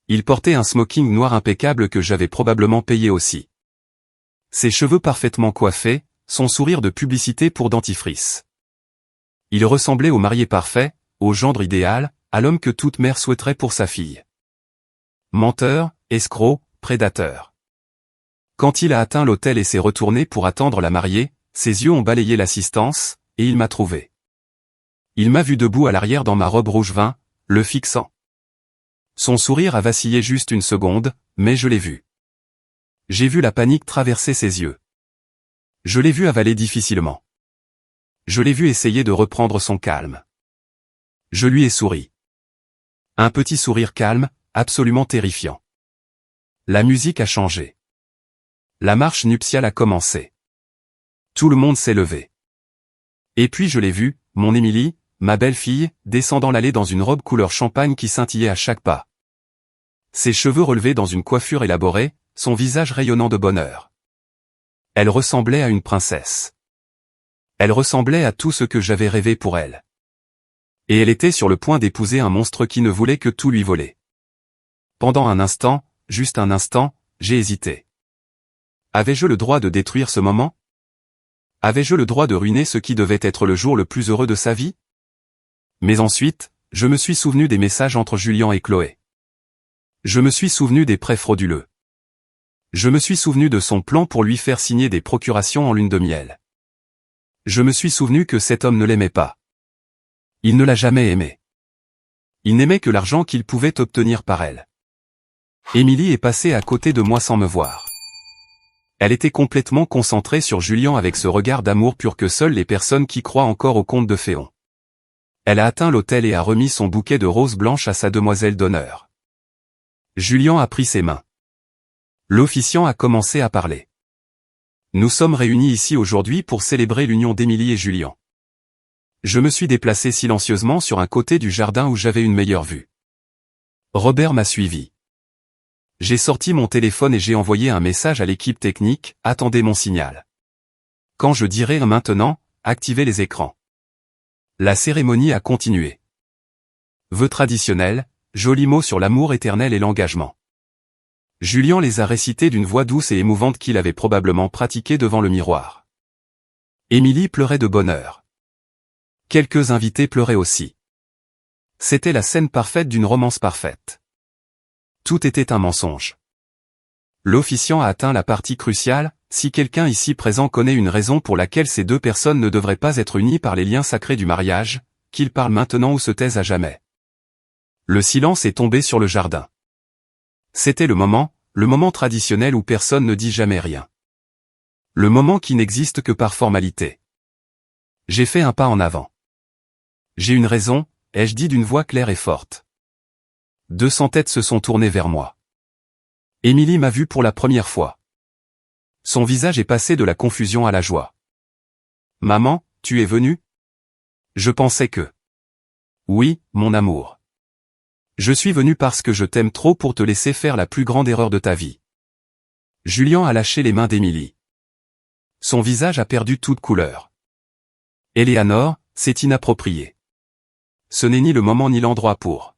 Il portait un smoking noir impeccable que j'avais probablement payé aussi. Ses cheveux parfaitement coiffés, son sourire de publicité pour dentifrice. Il ressemblait au marié parfait, au gendre idéal, à l'homme que toute mère souhaiterait pour sa fille. Menteur, escroc, prédateur. Quand il a atteint l'hôtel et s'est retourné pour attendre la mariée, ses yeux ont balayé l'assistance, et il m'a trouvé. Il m'a vu debout à l'arrière dans ma robe rouge vin, le fixant. Son sourire a vacillé juste une seconde, mais je l'ai vu. J'ai vu la panique traverser ses yeux. Je l'ai vu avaler difficilement. Je l'ai vu essayer de reprendre son calme. Je lui ai souri. Un petit sourire calme, absolument terrifiant. La musique a changé. La marche nuptiale a commencé. Tout le monde s'est levé. Et puis je l'ai vue, mon Émilie, ma belle-fille, descendant l'allée dans une robe couleur champagne qui scintillait à chaque pas. Ses cheveux relevés dans une coiffure élaborée, son visage rayonnant de bonheur. Elle ressemblait à une princesse. Elle ressemblait à tout ce que j'avais rêvé pour elle. Et elle était sur le point d'épouser un monstre qui ne voulait que tout lui voler. Pendant un instant, juste un instant, j'ai hésité. Avais-je le droit de détruire ce moment? Avais-je le droit de ruiner ce qui devait être le jour le plus heureux de sa vie? Mais ensuite, je me suis souvenu des messages entre Julien et Chloé. Je me suis souvenu des prêts frauduleux. Je me suis souvenu de son plan pour lui faire signer des procurations en lune de miel. Je me suis souvenu que cet homme ne l'aimait pas. Il ne l'a jamais aimé. Il n'aimait que l'argent qu'il pouvait obtenir par elle. Émilie est passée à côté de moi sans me voir. Elle était complètement concentrée sur Julien avec ce regard d'amour pur que seules les personnes qui croient encore au conte de fées ont. Elle a atteint l'hôtel et a remis son bouquet de roses blanches à sa demoiselle d'honneur. Julien a pris ses mains. L'officiant a commencé à parler. Nous sommes réunis ici aujourd'hui pour célébrer l'union d'Émilie et Julien. Je me suis déplacé silencieusement sur un côté du jardin où j'avais une meilleure vue. Robert m'a suivi. J'ai sorti mon téléphone et j'ai envoyé un message à l'équipe technique, attendez mon signal. Quand je dirai maintenant, activez les écrans. La cérémonie a continué. Vœux traditionnels, jolis mots sur l'amour éternel et l'engagement. Julien les a récités d'une voix douce et émouvante qu'il avait probablement pratiquée devant le miroir. Émilie pleurait de bonheur. Quelques invités pleuraient aussi. C'était la scène parfaite d'une romance parfaite. Tout était un mensonge. L'officiant a atteint la partie cruciale, si quelqu'un ici présent connaît une raison pour laquelle ces deux personnes ne devraient pas être unies par les liens sacrés du mariage, qu'il parle maintenant ou se taise à jamais. Le silence est tombé sur le jardin. C'était le moment traditionnel où personne ne dit jamais rien. Le moment qui n'existe que par formalité. J'ai fait un pas en avant. J'ai une raison, ai-je dit d'une voix claire et forte. 200 têtes se sont tournées vers moi. Émilie m'a vu pour la première fois. Son visage est passé de la confusion à la joie. Maman, tu es venue? Je pensais que... Oui, mon amour. Je suis venu parce que je t'aime trop pour te laisser faire la plus grande erreur de ta vie. Julien a lâché les mains d'Émilie. Son visage a perdu toute couleur. Éléanore, c'est inapproprié. Ce n'est ni le moment ni l'endroit pour.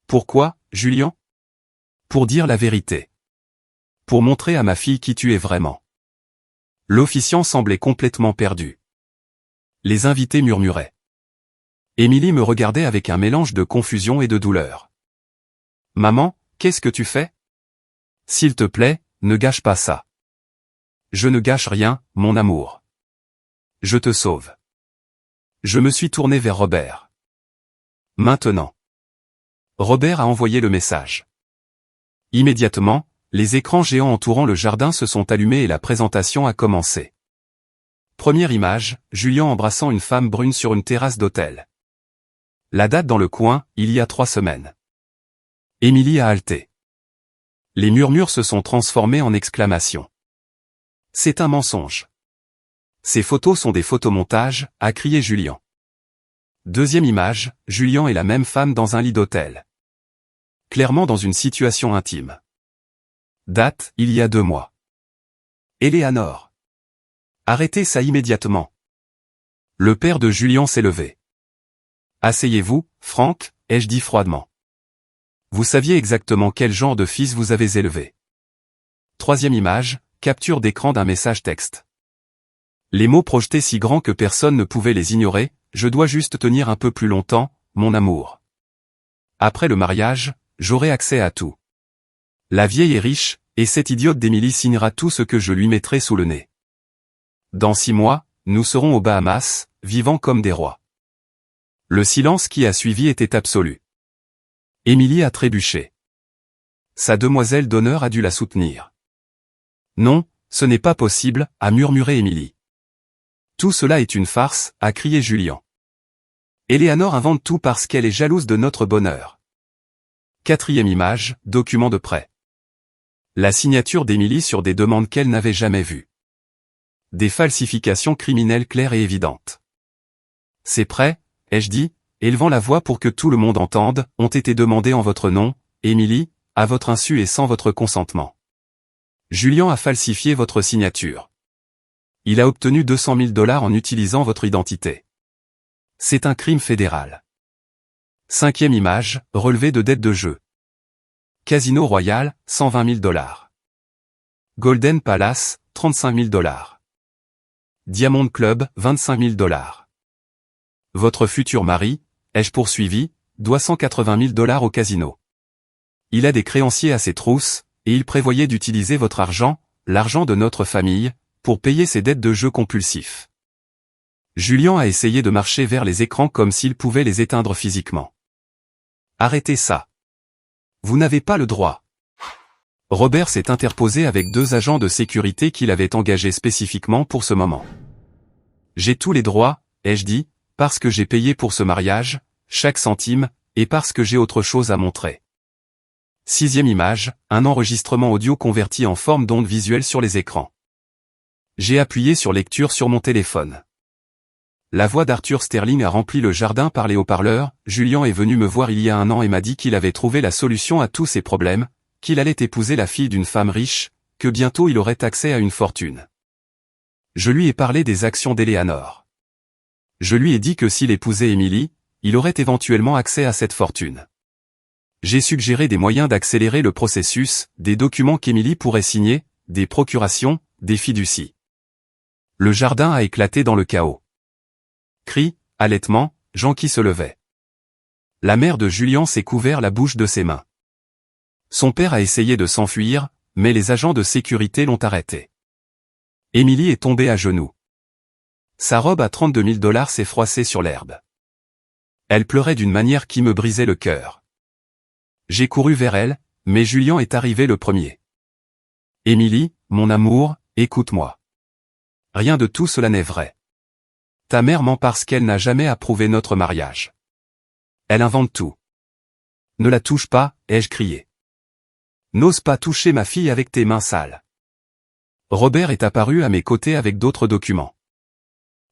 Pourquoi, Julien? Pour dire la vérité. Pour montrer à ma fille qui tu es vraiment. L'officiant semblait complètement perdu. Les invités murmuraient. Émilie me regardait avec un mélange de confusion et de douleur. Maman, qu'est-ce que tu fais? S'il te plaît, ne gâche pas ça. Je ne gâche rien, mon amour. Je te sauve. Je me suis tourné vers Robert. Maintenant. Robert a envoyé le message. Immédiatement, les écrans géants entourant le jardin se sont allumés et la présentation a commencé. Première image, Julien embrassant une femme brune sur une terrasse d'hôtel. La date dans le coin, il y a 3 semaines. Émilie a halté. Les murmures se sont transformés en exclamations. C'est un mensonge. Ces photos sont des photomontages, a crié Julien. Deuxième image, Julien et la même femme dans un lit d'hôtel. Clairement dans une situation intime. Date, il y a 2 mois. Éléanore. Arrêtez ça immédiatement. Le père de Julien s'est levé. Asseyez-vous, Franck, ai-je dit froidement. Vous saviez exactement quel genre de fils vous avez élevé. Troisième image, capture d'écran d'un message texte. Les mots projetés si grands que personne ne pouvait les ignorer, je dois juste tenir un peu plus longtemps, mon amour. Après le mariage, j'aurai accès à tout. La vieille est riche, et cette idiote d'Émilie signera tout ce que je lui mettrai sous le nez. Dans 6 mois, nous serons aux Bahamas, vivant comme des rois. Le silence qui a suivi était absolu. Émilie a trébuché. Sa demoiselle d'honneur a dû la soutenir. Non, ce n'est pas possible, a murmuré Émilie. Tout cela est une farce, a crié Julien. Éléanore invente tout parce qu'elle est jalouse de notre bonheur. Quatrième image, document de prêt. La signature d'Émilie sur des demandes qu'elle n'avait jamais vues. Des falsifications criminelles claires et évidentes. Ces prêts, ai-je dit, élevant la voix pour que tout le monde entende, ont été demandés en votre nom, Émilie, à votre insu et sans votre consentement. Julien a falsifié votre signature. Il a obtenu 200 000 $ en utilisant votre identité. C'est un crime fédéral. Cinquième image, relevé de dettes de jeu. Casino Royal, 120 000 $. Golden Palace, 35 000 $. Diamond Club, 25 000 $. Votre futur mari, ai-je poursuivi, doit 180 000 $ au casino. Il a des créanciers à ses trousses, et il prévoyait d'utiliser votre argent, l'argent de notre famille, pour payer ses dettes de jeu compulsifs. Julien a essayé de marcher vers les écrans comme s'il pouvait les éteindre physiquement. Arrêtez ça. Vous n'avez pas le droit. Robert s'est interposé avec 2 agents de sécurité qu'il avait engagés spécifiquement pour ce moment. J'ai tous les droits, ai-je dit, parce que j'ai payé pour ce mariage, chaque centime, et parce que j'ai autre chose à montrer. 6e image, un enregistrement audio converti en forme d'onde visuelle sur les écrans. J'ai appuyé sur lecture sur mon téléphone. La voix d'Arthur Sterling a rempli le jardin par les haut-parleurs. Julian est venu me voir il y a 1 an et m'a dit qu'il avait trouvé la solution à tous ses problèmes, qu'il allait épouser la fille d'une femme riche, que bientôt il aurait accès à une fortune. Je lui ai parlé des actions d'Eleanor. Je lui ai dit que s'il épousait Emily, il aurait éventuellement accès à cette fortune. J'ai suggéré des moyens d'accélérer le processus, des documents qu'Emily pourrait signer, des procurations, des fiducies. Le jardin a éclaté dans le chaos. Cris, halètements, gens qui se levaient. La mère de Julian s'est couvert la bouche de ses mains. Son père a essayé de s'enfuir, mais les agents de sécurité l'ont arrêté. Emily est tombée à genoux. Sa robe à 32 000 $ s'est froissée sur l'herbe. Elle pleurait d'une manière qui me brisait le cœur. J'ai couru vers elle, mais Julian est arrivé le premier. Emily, mon amour, écoute-moi. Rien de tout cela n'est vrai. Ta mère ment parce qu'elle n'a jamais approuvé notre mariage. Elle invente tout. Ne la touche pas, ai-je crié. N'ose pas toucher ma fille avec tes mains sales. Robert est apparu à mes côtés avec d'autres documents.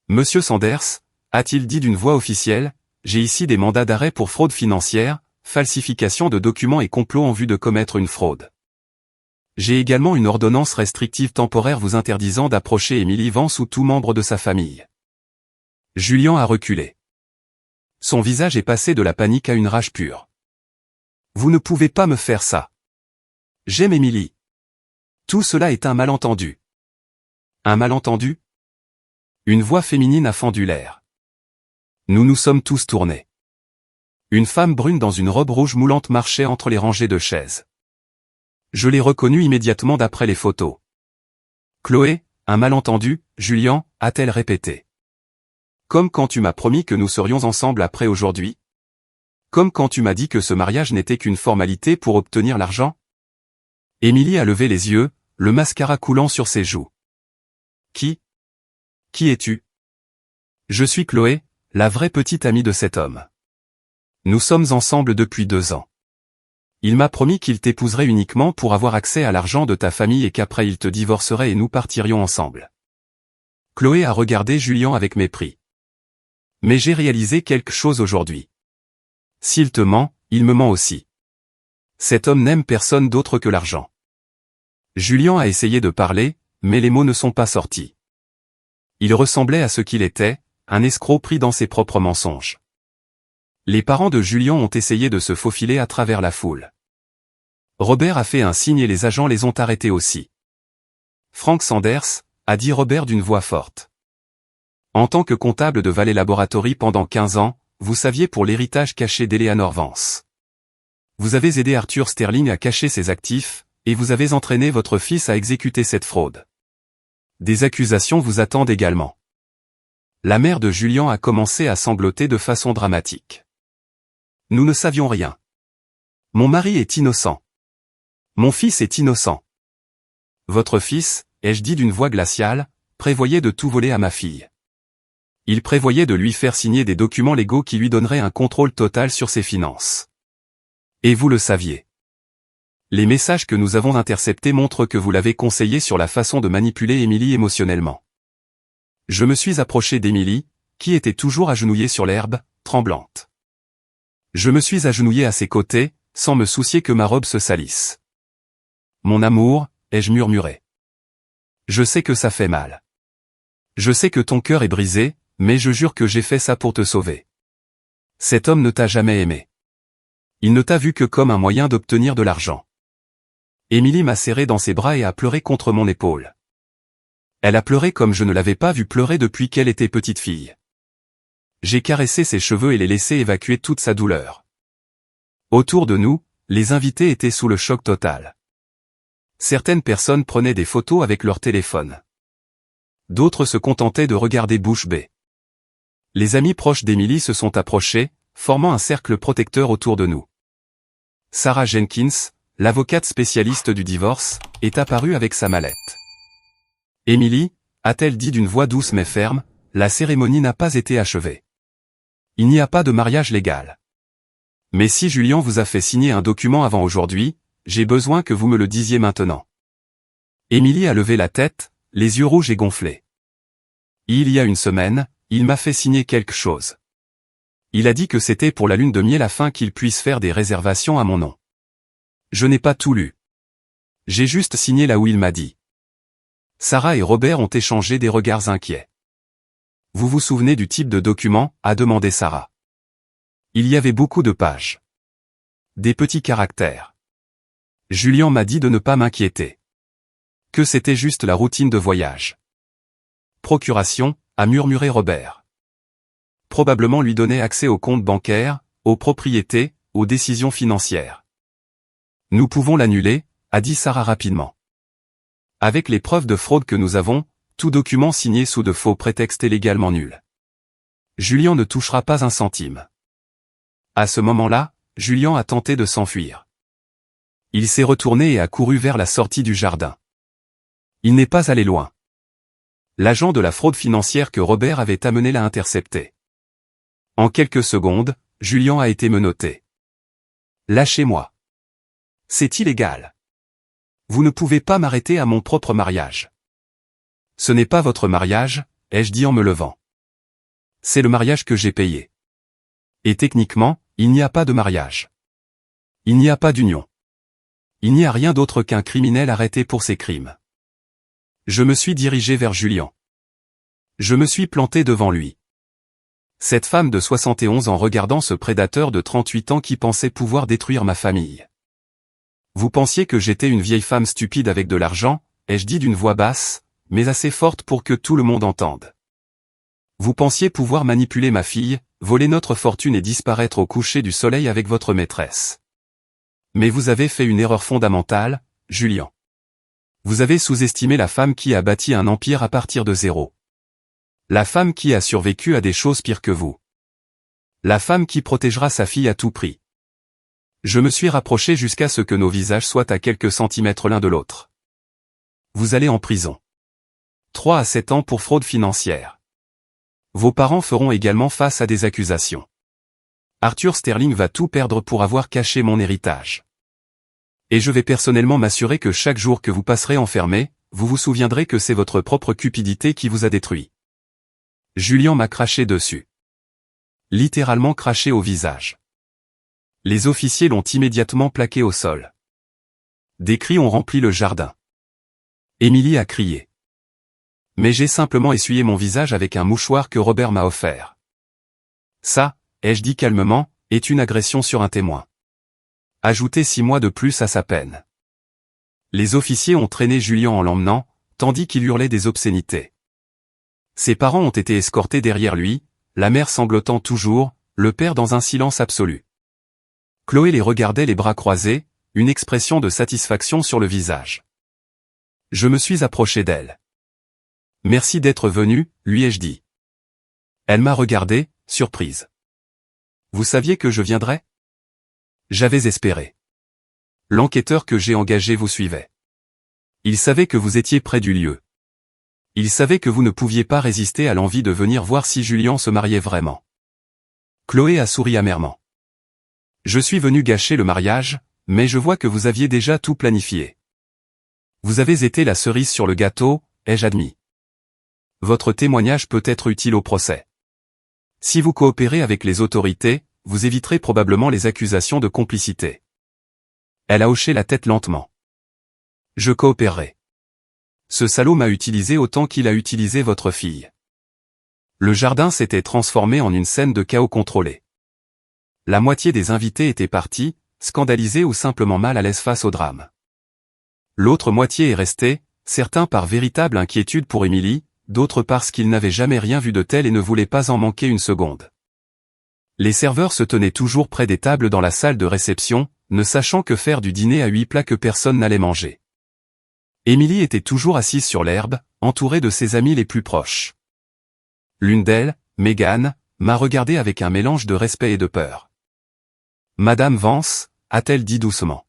Monsieur Sanders, a-t-il dit d'une voix officielle, j'ai ici des mandats d'arrêt pour fraude financière, falsification de documents et complot en vue de commettre une fraude. J'ai également une ordonnance restrictive temporaire vous interdisant d'approcher Emily Vance ou tout membre de sa famille. Julian a reculé. Son visage est passé de la panique à une rage pure. Vous ne pouvez pas me faire ça. J'aime Emily. Tout cela est un malentendu. Un malentendu? Une voix féminine a fendu l'air. Nous nous sommes tous tournés. Une femme brune dans une robe rouge moulante marchait entre les rangées de chaises. Je l'ai reconnue immédiatement d'après les photos. Chloé, un malentendu, Julian, a-t-elle répété. Comme quand tu m'as promis que nous serions ensemble après aujourd'hui? Comme quand tu m'as dit que ce mariage n'était qu'une formalité pour obtenir l'argent? Emily a levé les yeux, le mascara coulant sur ses joues. Qui es-tu? Je suis Chloé, la vraie petite amie de cet homme. Nous sommes ensemble depuis 2 ans. Il m'a promis qu'il t'épouserait uniquement pour avoir accès à l'argent de ta famille et qu'après il te divorcerait et nous partirions ensemble. Chloé a regardé Julian avec mépris. Mais j'ai réalisé quelque chose aujourd'hui. S'il te ment, il me ment aussi. Cet homme n'aime personne d'autre que l'argent. Julian a essayé de parler, mais les mots ne sont pas sortis. Il ressemblait à ce qu'il était, un escroc pris dans ses propres mensonges. Les parents de Julian ont essayé de se faufiler à travers la foule. Robert a fait un signe et les agents les ont arrêtés aussi. Frank Sanders, a dit Robert d'une voix forte. En tant que comptable de Valley Laboratory pendant 15 ans, vous saviez pour l'héritage caché d'Eleanor Vance. Vous avez aidé Arthur Sterling à cacher ses actifs, et vous avez entraîné votre fils à exécuter cette fraude. Des accusations vous attendent également. La mère de Julian a commencé à sangloter de façon dramatique. Nous ne savions rien. Mon mari est innocent. Mon fils est innocent. Votre fils, ai-je dit d'une voix glaciale, prévoyait de tout voler à ma fille. Il prévoyait de lui faire signer des documents légaux qui lui donneraient un contrôle total sur ses finances. Et vous le saviez. Les messages que nous avons interceptés montrent que vous l'avez conseillé sur la façon de manipuler Emily émotionnellement. Je me suis approché d'Emily, qui était toujours agenouillée sur l'herbe, tremblante. Je me suis agenouillé à ses côtés, sans me soucier que ma robe se salisse. Mon amour, ai-je murmuré. Je sais que ça fait mal. Je sais que ton cœur est brisé, mais je jure que j'ai fait ça pour te sauver. Cet homme ne t'a jamais aimé. Il ne t'a vu que comme un moyen d'obtenir de l'argent. Emily m'a serré dans ses bras et a pleuré contre mon épaule. Elle a pleuré comme je ne l'avais pas vue pleurer depuis qu'elle était petite fille. J'ai caressé ses cheveux et les laissé évacuer toute sa douleur. Autour de nous, les invités étaient sous le choc total. Certaines personnes prenaient des photos avec leur téléphone. D'autres se contentaient de regarder bouche bée. Les amis proches d'Emily se sont approchés, formant un cercle protecteur autour de nous. Sarah Jenkins, l'avocate spécialiste du divorce, est apparue avec sa mallette. « Émilie » a-t-elle dit d'une voix douce mais ferme, la cérémonie n'a pas été achevée. Il n'y a pas de mariage légal. Mais si Julian vous a fait signer un document avant aujourd'hui, j'ai besoin que vous me le disiez maintenant. Émilie a levé la tête, les yeux rouges et gonflés. Il y a une semaine, il m'a fait signer quelque chose. Il a dit que c'était pour la lune de miel afin qu'il puisse faire des réservations à mon nom. Je n'ai pas tout lu. J'ai juste signé là où il m'a dit. Sarah et Robert ont échangé des regards inquiets. Vous vous souvenez du type de document, a demandé Sarah. Il y avait beaucoup de pages. Des petits caractères. Julian m'a dit de ne pas m'inquiéter. Que c'était juste la routine de voyage. Procuration, a murmuré Robert. Probablement lui donner accès aux comptes bancaires, aux propriétés, aux décisions financières. Nous pouvons l'annuler, a dit Sarah rapidement. Avec les preuves de fraude que nous avons, tout document signé sous de faux prétextes est légalement nul. Julian ne touchera pas un centime. À ce moment-là, Julian a tenté de s'enfuir. Il s'est retourné et a couru vers la sortie du jardin. Il n'est pas allé loin. L'agent de la fraude financière que Robert avait amené l'a intercepté. En quelques secondes, Julian a été menotté. Lâchez-moi. C'est illégal. Vous ne pouvez pas m'arrêter à mon propre mariage. Ce n'est pas votre mariage, ai-je dit en me levant. C'est le mariage que j'ai payé. Et techniquement, il n'y a pas de mariage. Il n'y a pas d'union. Il n'y a rien d'autre qu'un criminel arrêté pour ses crimes. Je me suis dirigé vers Julian. Je me suis planté devant lui. Cette femme de 71 ans regardant ce prédateur de 38 ans qui pensait pouvoir détruire ma famille. Vous pensiez que j'étais une vieille femme stupide avec de l'argent, ai-je dit d'une voix basse, mais assez forte pour que tout le monde entende. Vous pensiez pouvoir manipuler ma fille, voler notre fortune et disparaître au coucher du soleil avec votre maîtresse. Mais vous avez fait une erreur fondamentale, Julian. Vous avez sous-estimé la femme qui a bâti un empire à partir de zéro. La femme qui a survécu à des choses pires que vous. La femme qui protégera sa fille à tout prix. Je me suis rapproché jusqu'à ce que nos visages soient à quelques centimètres l'un de l'autre. Vous allez en prison. 3 à 7 ans pour fraude financière. Vos parents feront également face à des accusations. Arthur Sterling va tout perdre pour avoir caché mon héritage. Et je vais personnellement m'assurer que chaque jour que vous passerez enfermé, vous vous souviendrez que c'est votre propre cupidité qui vous a détruit. Julian m'a craché dessus. Littéralement craché au visage. Les officiers l'ont immédiatement plaqué au sol. Des cris ont rempli le jardin. Émilie a crié. Mais j'ai simplement essuyé mon visage avec un mouchoir que Robert m'a offert. Ça, ai-je dit calmement, est une agression sur un témoin. Ajoutez 6 mois de plus à sa peine. Les officiers ont traîné Julian en l'emmenant, tandis qu'il hurlait des obscénités. Ses parents ont été escortés derrière lui, la mère sanglotant toujours, le père dans un silence absolu. Chloé les regardait les bras croisés, une expression de satisfaction sur le visage. Je me suis approché d'elle. Merci d'être venu, lui ai-je dit. Elle m'a regardé, surprise. Vous saviez que je viendrais ? J'avais espéré. L'enquêteur que j'ai engagé vous suivait. Il savait que vous étiez près du lieu. Il savait que vous ne pouviez pas résister à l'envie de venir voir si Julian se mariait vraiment. Chloé a souri amèrement. Je suis venu gâcher le mariage, mais je vois que vous aviez déjà tout planifié. Vous avez été la cerise sur le gâteau, ai-je admis. Votre témoignage peut être utile au procès. Si vous coopérez avec les autorités, vous éviterez probablement les accusations de complicité. Elle a hoché la tête lentement. Je coopérerai. Ce salaud m'a utilisé autant qu'il a utilisé votre fille. Le jardin s'était transformé en une scène de chaos contrôlé. La moitié des invités étaient partis, scandalisés ou simplement mal à l'aise face au drame. L'autre moitié est restée, certains par véritable inquiétude pour Émilie, d'autres parce qu'ils n'avaient jamais rien vu de tel et ne voulaient pas en manquer une seconde. Les serveurs se tenaient toujours près des tables dans la salle de réception, ne sachant que faire du dîner à 8 plats que personne n'allait manger. Émilie était toujours assise sur l'herbe, entourée de ses amis les plus proches. L'une d'elles, Megan, m'a regardé avec un mélange de respect et de peur. Madame Vance, a-t-elle dit doucement.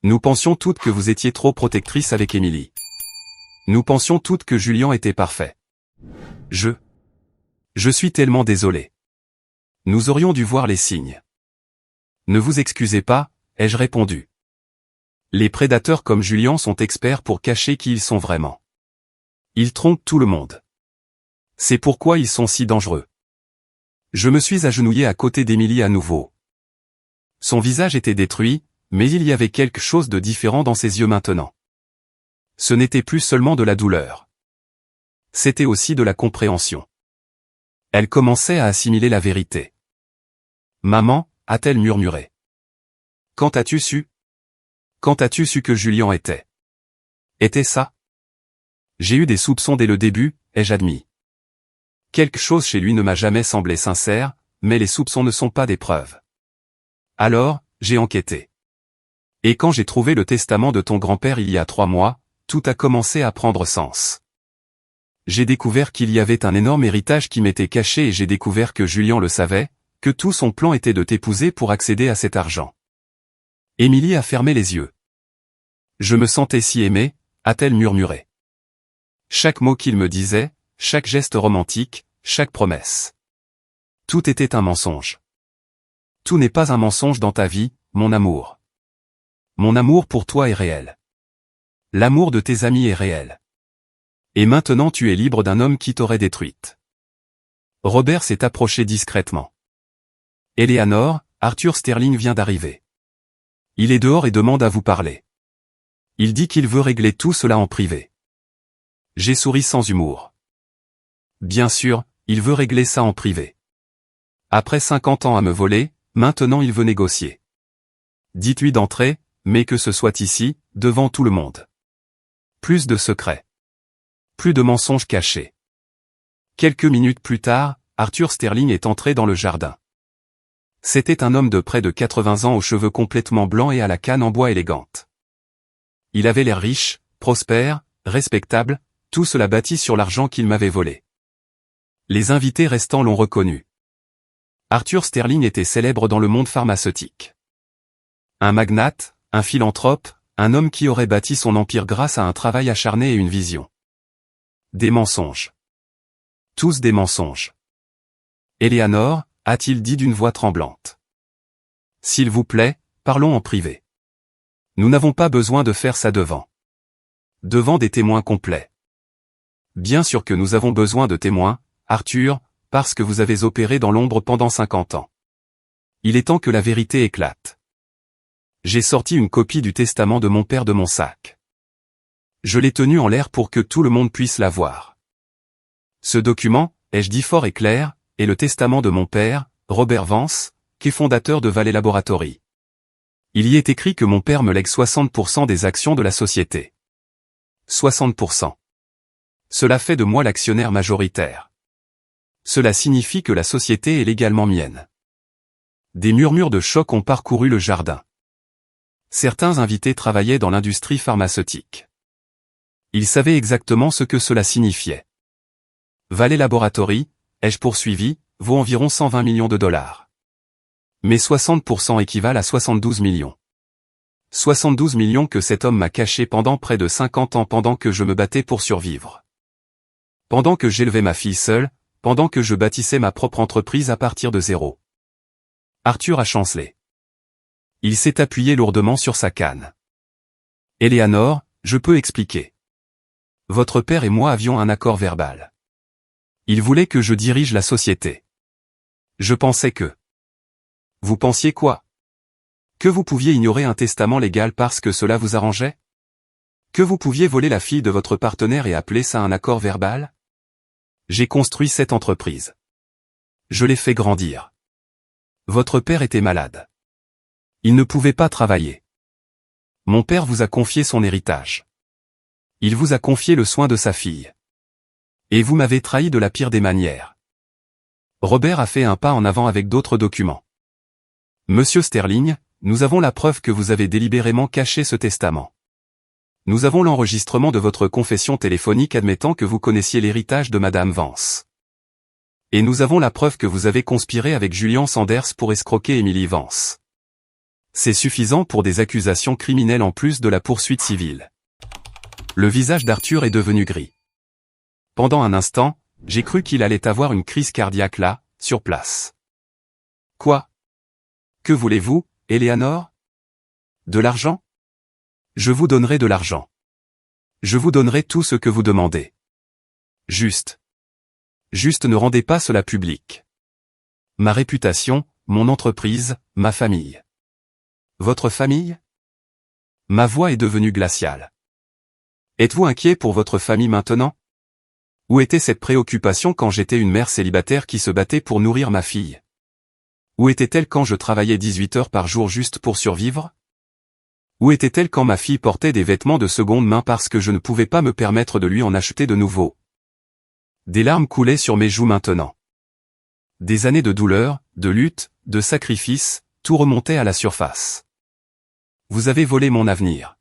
Nous pensions toutes que vous étiez trop protectrice avec Émilie. Nous pensions toutes que Julien était parfait. Je suis tellement désolé. Nous aurions dû voir les signes. Ne vous excusez pas, ai-je répondu. Les prédateurs comme Julien sont experts pour cacher qui ils sont vraiment. Ils trompent tout le monde. C'est pourquoi ils sont si dangereux. Je me suis agenouillé à côté d'Émilie à nouveau. Son visage était détruit, mais il y avait quelque chose de différent dans ses yeux maintenant. Ce n'était plus seulement de la douleur. C'était aussi de la compréhension. Elle commençait à assimiler la vérité. Maman, a-t-elle murmuré. Quand as-tu su? Quand as-tu su que Julien était? Était ça? J'ai eu des soupçons dès le début, ai-je admis. Quelque chose chez lui ne m'a jamais semblé sincère, mais les soupçons ne sont pas des preuves. Alors, j'ai enquêté. Et quand j'ai trouvé le testament de ton grand-père il y a 3 mois, tout a commencé à prendre sens. J'ai découvert qu'il y avait un énorme héritage qui m'était caché et j'ai découvert que Julien le savait, que tout son plan était de t'épouser pour accéder à cet argent. Émilie a fermé les yeux. Je me sentais si aimée, a-t-elle murmuré. Chaque mot qu'il me disait, chaque geste romantique, chaque promesse. Tout était un mensonge. Tout n'est pas un mensonge dans ta vie, mon amour. Mon amour pour toi est réel. L'amour de tes amis est réel. Et maintenant tu es libre d'un homme qui t'aurait détruite. Robert s'est approché discrètement. Eleanor, Arthur Sterling vient d'arriver. Il est dehors et demande à vous parler. Il dit qu'il veut régler tout cela en privé. J'ai souri sans humour. Bien sûr, il veut régler ça en privé. Après 50 ans à me voler, maintenant il veut négocier. Dites-lui d'entrer, mais que ce soit ici, devant tout le monde. Plus de secrets. Plus de mensonges cachés. Quelques minutes plus tard, Arthur Sterling est entré dans le jardin. C'était un homme de près de 80 ans aux cheveux complètement blancs et à la canne en bois élégante. Il avait l'air riche, prospère, respectable, tout cela bâti sur l'argent qu'il m'avait volé. Les invités restants l'ont reconnu. Arthur Sterling était célèbre dans le monde pharmaceutique. Un magnate, un philanthrope, un homme qui aurait bâti son empire grâce à un travail acharné et une vision. Des mensonges. Tous des mensonges. Eleanor, a-t-il dit d'une voix tremblante. S'il vous plaît, parlons en privé. Nous n'avons pas besoin de faire ça devant. Devant des témoins complets. Bien sûr que nous avons besoin de témoins, Arthur, parce que vous avez opéré dans l'ombre pendant 50 ans. Il est temps que la vérité éclate. J'ai sorti une copie du testament de mon père de mon sac. Je l'ai tenu en l'air pour que tout le monde puisse la voir. Ce document, ai-je dit fort et clair, est le testament de mon père, Robert Vance, qui est fondateur de Valley Laboratory. Il y est écrit que mon père me lègue 60% des actions de la société. 60%. Cela fait de moi l'actionnaire majoritaire. Cela signifie que la société est légalement mienne. Des murmures de choc ont parcouru le jardin. Certains invités travaillaient dans l'industrie pharmaceutique. Ils savaient exactement ce que cela signifiait. Valley Laboratory, ai-je poursuivi, vaut environ 120 millions de dollars. Mais 60% équivalent à 72 millions. 72 millions que cet homme m'a cachés pendant près de 50 ans pendant que je me battais pour survivre. Pendant que j'élevais ma fille seule, pendant que je bâtissais ma propre entreprise à partir de zéro. Arthur a chancelé. Il s'est appuyé lourdement sur sa canne. Eleanor, je peux expliquer. Votre père et moi avions un accord verbal. Il voulait que je dirige la société. Je pensais que... Vous pensiez quoi? Que vous pouviez ignorer un testament légal parce que cela vous arrangeait? Que vous pouviez voler la fille de votre partenaire et appeler ça un accord verbal? J'ai construit cette entreprise. Je l'ai fait grandir. Votre père était malade. Il ne pouvait pas travailler. Mon père vous a confié son héritage. Il vous a confié le soin de sa fille. Et vous m'avez trahi de la pire des manières. Robert a fait un pas en avant avec d'autres documents. Monsieur Sterling, nous avons la preuve que vous avez délibérément caché ce testament. Nous avons l'enregistrement de votre confession téléphonique admettant que vous connaissiez l'héritage de Madame Vance. Et nous avons la preuve que vous avez conspiré avec Julian Sanders pour escroquer Emily Vance. C'est suffisant pour des accusations criminelles en plus de la poursuite civile. Le visage d'Arthur est devenu gris. Pendant un instant, j'ai cru qu'il allait avoir une crise cardiaque là, sur place. Quoi? Que voulez-vous, Éléanore? De l'argent? Je vous donnerai de l'argent. Je vous donnerai tout ce que vous demandez. Juste ne rendez pas cela public. Ma réputation, mon entreprise, ma famille. Votre famille? Ma voix est devenue glaciale. Êtes-vous inquiet pour votre famille maintenant? Où était cette préoccupation quand j'étais une mère célibataire qui se battait pour nourrir ma fille? Où était-elle quand je travaillais 18 heures par jour juste pour survivre? Où était-elle quand ma fille portait des vêtements de seconde main parce que je ne pouvais pas me permettre de lui en acheter de nouveaux? Des larmes coulaient sur mes joues maintenant. Des années de douleur, de lutte, de sacrifice, tout remontait à la surface. Vous avez volé mon avenir.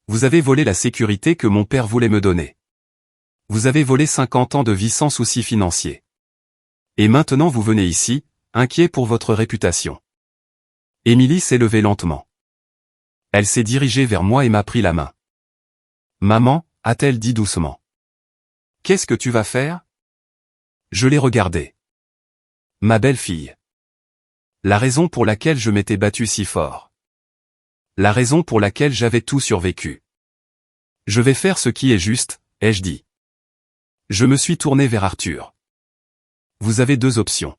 Vous avez volé la sécurité que mon père voulait me donner. Vous avez volé 50 ans de vie sans souci financier. Et maintenant vous venez ici, inquiet pour votre réputation. Émilie s'est levée lentement. Elle s'est dirigée vers moi et m'a pris la main. Maman, a-t-elle dit doucement. Qu'est-ce que tu vas faire? Je l'ai regardée. Ma belle-fille. La raison pour laquelle je m'étais battu si fort. La raison pour laquelle j'avais tout survécu. Je vais faire ce qui est juste, ai-je dit. Je me suis tourné vers Arthur. Vous avez deux options.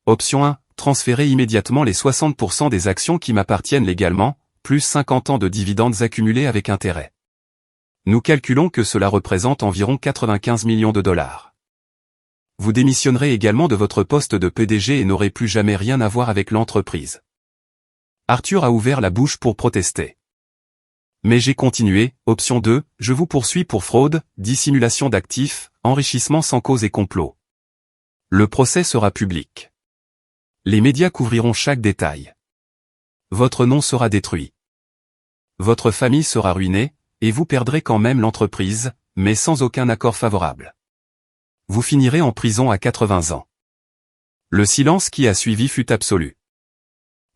Option 1, transférer immédiatement les 60% des actions qui m'appartiennent légalement, plus 50 ans de dividendes accumulés avec intérêt. Nous calculons que cela représente environ 95 millions de dollars. Vous démissionnerez également de votre poste de PDG et n'aurez plus jamais rien à voir avec l'entreprise. Arthur a ouvert la bouche pour protester. Mais j'ai continué, option 2, je vous poursuis pour fraude, dissimulation d'actifs, enrichissement sans cause et complot. Le procès sera public. Les médias couvriront chaque détail. Votre nom sera détruit. Votre famille sera ruinée, et vous perdrez quand même l'entreprise, mais sans aucun accord favorable. Vous finirez en prison à 80 ans. Le silence qui a suivi fut absolu.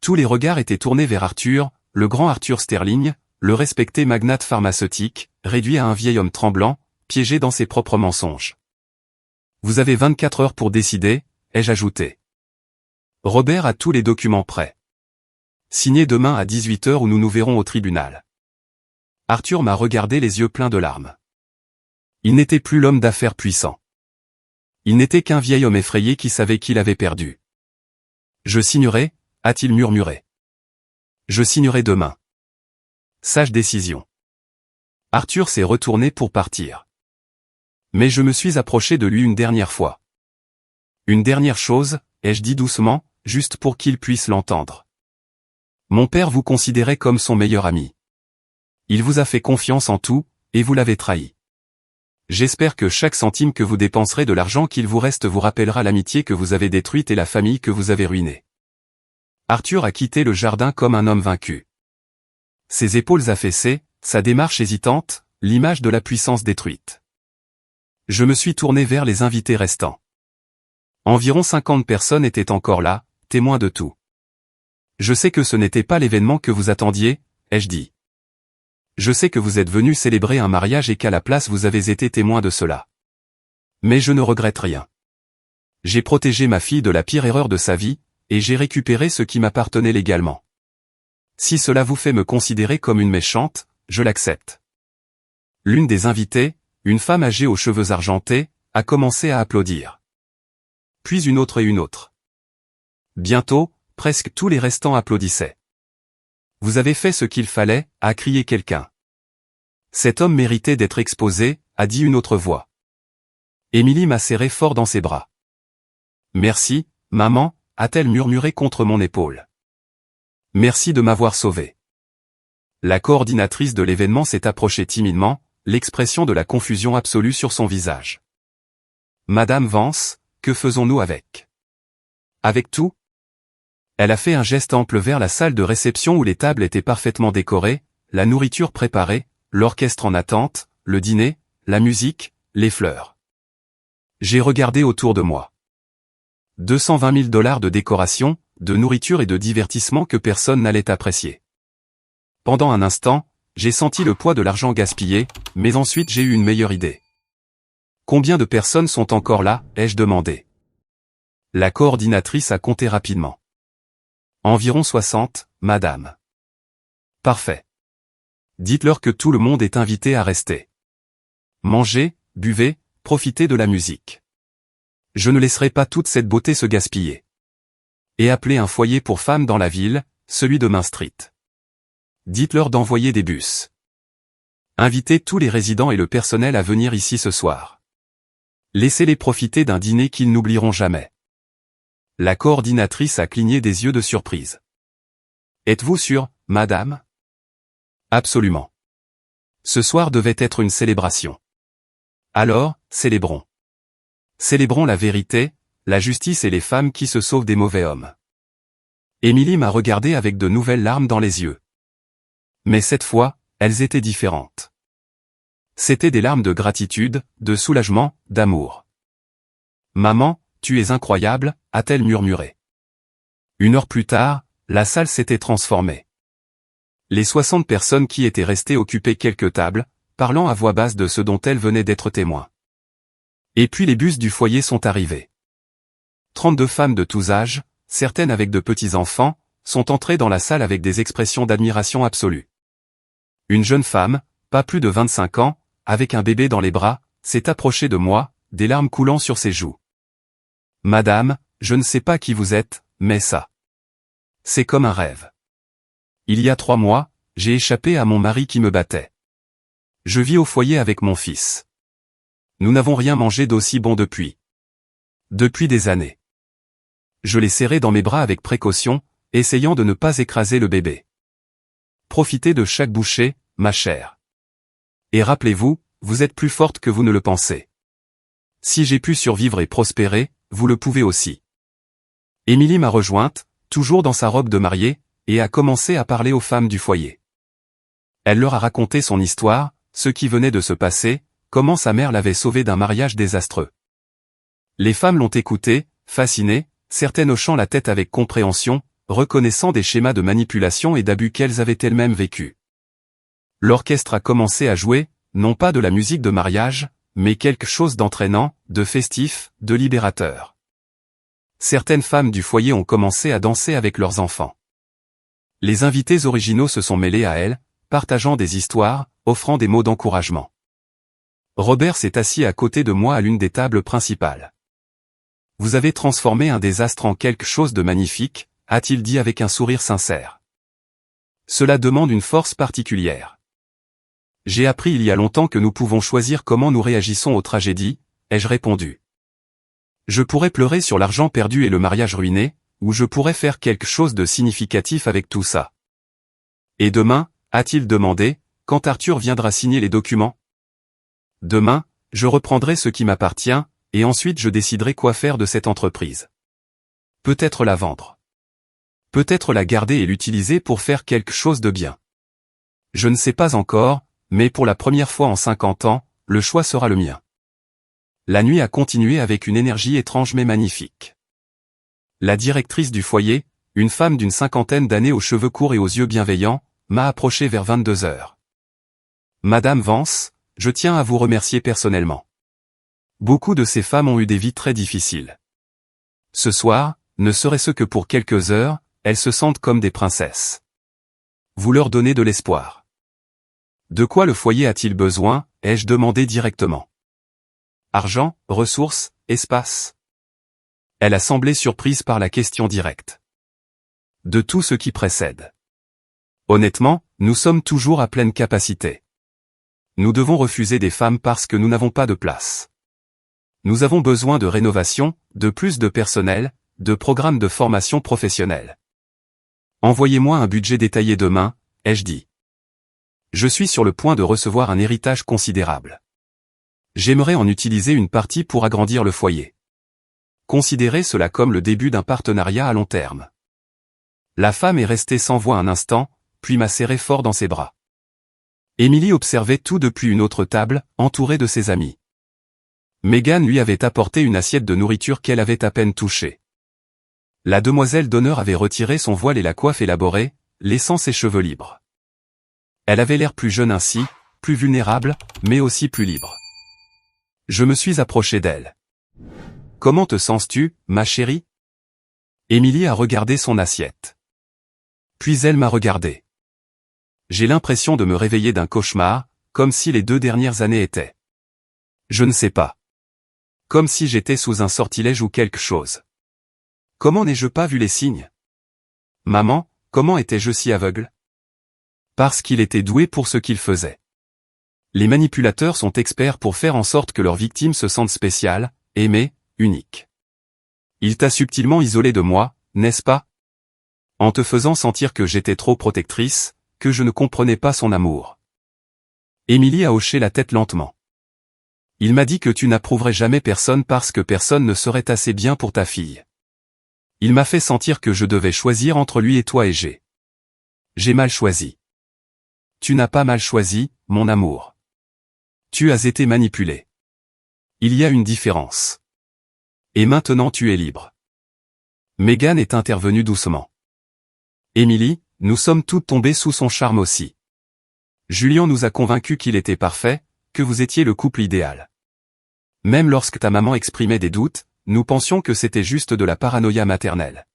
Tous les regards étaient tournés vers Arthur, le grand Arthur Sterling, le respecté magnate pharmaceutique, réduit à un vieil homme tremblant, piégé dans ses propres mensonges. Vous avez 24 heures pour décider, ai-je ajouté. Robert a tous les documents prêts. Signez demain à 18 heures où nous nous verrons au tribunal. Arthur m'a regardé les yeux pleins de larmes. Il n'était plus l'homme d'affaires puissant. Il n'était qu'un vieil homme effrayé qui savait qu'il avait perdu. Je signerai, a-t-il murmuré. Je signerai demain. Sage décision. Arthur s'est retourné pour partir. Mais je me suis approché de lui une dernière fois. Une dernière chose, ai-je dit doucement, juste pour qu'il puisse l'entendre. Mon père vous considérait comme son meilleur ami. Il vous a fait confiance en tout, et vous l'avez trahi. J'espère que chaque centime que vous dépenserez de l'argent qu'il vous reste vous rappellera l'amitié que vous avez détruite et la famille que vous avez ruinée. Arthur a quitté le jardin comme un homme vaincu. Ses épaules affaissées, sa démarche hésitante, l'image de la puissance détruite. Je me suis tourné vers les invités restants. Environ 50 personnes étaient encore là, témoins de tout. Je sais que ce n'était pas l'événement que vous attendiez, ai-je dit. Je sais que vous êtes venus célébrer un mariage et qu'à la place vous avez été témoin de cela. Mais je ne regrette rien. J'ai protégé ma fille de la pire erreur de sa vie, et j'ai récupéré ce qui m'appartenait légalement. Si cela vous fait me considérer comme une méchante, je l'accepte. L'une des invitées, une femme âgée aux cheveux argentés, a commencé à applaudir. Puis une autre et une autre. Bientôt, presque tous les restants applaudissaient. Vous avez fait ce qu'il fallait, a crié quelqu'un. Cet homme méritait d'être exposé, a dit une autre voix. Émilie m'a serré fort dans ses bras. Merci, maman, a-t-elle murmuré contre mon épaule. Merci de m'avoir sauvé. La coordinatrice de l'événement s'est approchée timidement, l'expression de la confusion absolue sur son visage. Madame Vance, que faisons-nous avec? Avec tout? Elle a fait un geste ample vers la salle de réception où les tables étaient parfaitement décorées, la nourriture préparée, l'orchestre en attente, le dîner, la musique, les fleurs. J'ai regardé autour de moi. $220 000 de décoration, de nourriture et de divertissement que personne n'allait apprécier. Pendant un instant, j'ai senti le poids de l'argent gaspillé, mais ensuite j'ai eu une meilleure idée. Combien de personnes sont encore là, ai-je demandé. La coordinatrice a compté rapidement. Environ 60, madame. Parfait. Dites-leur que tout le monde est invité à rester. Mangez, buvez, profitez de la musique. Je ne laisserai pas toute cette beauté se gaspiller. Et appelez un foyer pour femmes dans la ville, celui de Main Street. Dites-leur d'envoyer des bus. Invitez tous les résidents et le personnel à venir ici ce soir. Laissez-les profiter d'un dîner qu'ils n'oublieront jamais. La coordinatrice a cligné des yeux de surprise. Êtes-vous sûre, madame? Absolument. Ce soir devait être une célébration. Alors, célébrons. Célébrons la vérité, la justice et les femmes qui se sauvent des mauvais hommes. Émilie m'a regardé avec de nouvelles larmes dans les yeux. Mais cette fois, elles étaient différentes. C'étaient des larmes de gratitude, de soulagement, d'amour. Maman, tu es incroyable, a-t-elle murmuré. 1 heure plus tard, la salle s'était transformée. Les 60 personnes qui étaient restées occupaient quelques tables, parlant à voix basse de ce dont elles venaient d'être témoins. Et puis les bus du foyer sont arrivés. 32 femmes de tous âges, certaines avec de petits enfants, sont entrées dans la salle avec des expressions d'admiration absolue. Une jeune femme, pas plus de 25 ans, avec un bébé dans les bras, s'est approchée de moi, des larmes coulant sur ses joues. Madame, je ne sais pas qui vous êtes, mais ça. C'est comme un rêve. Il y a 3 mois, j'ai échappé à mon mari qui me battait. Je vis au foyer avec mon fils. Nous n'avons rien mangé d'aussi bon depuis. Depuis des années. Je l'ai serré dans mes bras avec précaution, essayant de ne pas écraser le bébé. Profitez de chaque bouchée, ma chère. Et rappelez-vous, vous êtes plus forte que vous ne le pensez. Si j'ai pu survivre et prospérer, vous le pouvez aussi. Émilie m'a rejointe, toujours dans sa robe de mariée, et a commencé à parler aux femmes du foyer. Elle leur a raconté son histoire, ce qui venait de se passer, comment sa mère l'avait sauvée d'un mariage désastreux. Les femmes l'ont écoutée, fascinées, certaines hochant la tête avec compréhension, reconnaissant des schémas de manipulation et d'abus qu'elles avaient elles-mêmes vécus. L'orchestre a commencé à jouer, non pas de la musique de mariage, mais quelque chose d'entraînant, de festif, de libérateur. Certaines femmes du foyer ont commencé à danser avec leurs enfants. Les invités originaux se sont mêlés à elles, partageant des histoires, offrant des mots d'encouragement. Robert s'est assis à côté de moi à l'une des tables principales. Vous avez transformé un désastre en quelque chose de magnifique, a-t-il dit avec un sourire sincère. Cela demande une force particulière. J'ai appris il y a longtemps que nous pouvons choisir comment nous réagissons aux tragédies, ai-je répondu. Je pourrais pleurer sur l'argent perdu et le mariage ruiné, ou je pourrais faire quelque chose de significatif avec tout ça. Et demain, a-t-il demandé, quand Arthur viendra signer les documents? Demain, je reprendrai ce qui m'appartient, et ensuite je déciderai quoi faire de cette entreprise. Peut-être la vendre. Peut-être la garder et l'utiliser pour faire quelque chose de bien. Je ne sais pas encore, mais pour la première fois en 50 ans, le choix sera le mien. La nuit a continué avec une énergie étrange mais magnifique. La directrice du foyer, une femme d'une 50aine d'années aux cheveux courts et aux yeux bienveillants, m'a approché vers 22 heures. Madame Vance, je tiens à vous remercier personnellement. Beaucoup de ces femmes ont eu des vies très difficiles. Ce soir, ne serait-ce que pour quelques heures, elles se sentent comme des princesses. Vous leur donnez de l'espoir. De quoi le foyer a-t-il besoin, ai-je demandé directement. Argent, ressources, espace. Elle a semblé surprise par la question directe. De tout ce qui précède. Honnêtement, nous sommes toujours à pleine capacité. Nous devons refuser des femmes parce que nous n'avons pas de place. Nous avons besoin de rénovation, de plus de personnel, de programmes de formation professionnelle. Envoyez-moi un budget détaillé demain, ai-je dit. Je suis sur le point de recevoir un héritage considérable. J'aimerais en utiliser une partie pour agrandir le foyer. Considérez cela comme le début d'un partenariat à long terme. La femme est restée sans voix un instant, puis m'a serré fort dans ses bras. Émilie observait tout depuis une autre table, entourée de ses amis. Megan lui avait apporté une assiette de nourriture qu'elle avait à peine touchée. La demoiselle d'honneur avait retiré son voile et la coiffe élaborée, laissant ses cheveux libres. Elle avait l'air plus jeune ainsi, plus vulnérable, mais aussi plus libre. Je me suis approché d'elle. « Comment te sens-tu, ma chérie ?» Émilie a regardé son assiette. Puis elle m'a regardé. J'ai l'impression de me réveiller d'un cauchemar, comme si les 2 dernières années étaient. Je ne sais pas. Comme si j'étais sous un sortilège ou quelque chose. Comment n'ai-je pas vu les signes? Maman, comment étais-je si aveugle? Parce qu'il était doué pour ce qu'il faisait. Les manipulateurs sont experts pour faire en sorte que leurs victimes se sentent spéciales, aimées, uniques. Il t'a subtilement isolé de moi, n'est-ce pas? En te faisant sentir que j'étais trop protectrice, que je ne comprenais pas son amour. Émilie a hoché la tête lentement. Il m'a dit que tu n'approuverais jamais personne parce que personne ne serait assez bien pour ta fille. Il m'a fait sentir que je devais choisir entre lui et toi et j'ai mal choisi. Tu n'as pas mal choisi, mon amour. Tu as été manipulé. Il y a une différence. Et maintenant tu es libre. Megan est intervenue doucement. Émilie, nous sommes toutes tombées sous son charme aussi. Julien nous a convaincus qu'il était parfait, que vous étiez le couple idéal. Même lorsque ta maman exprimait des doutes, nous pensions que c'était juste de la paranoïa maternelle.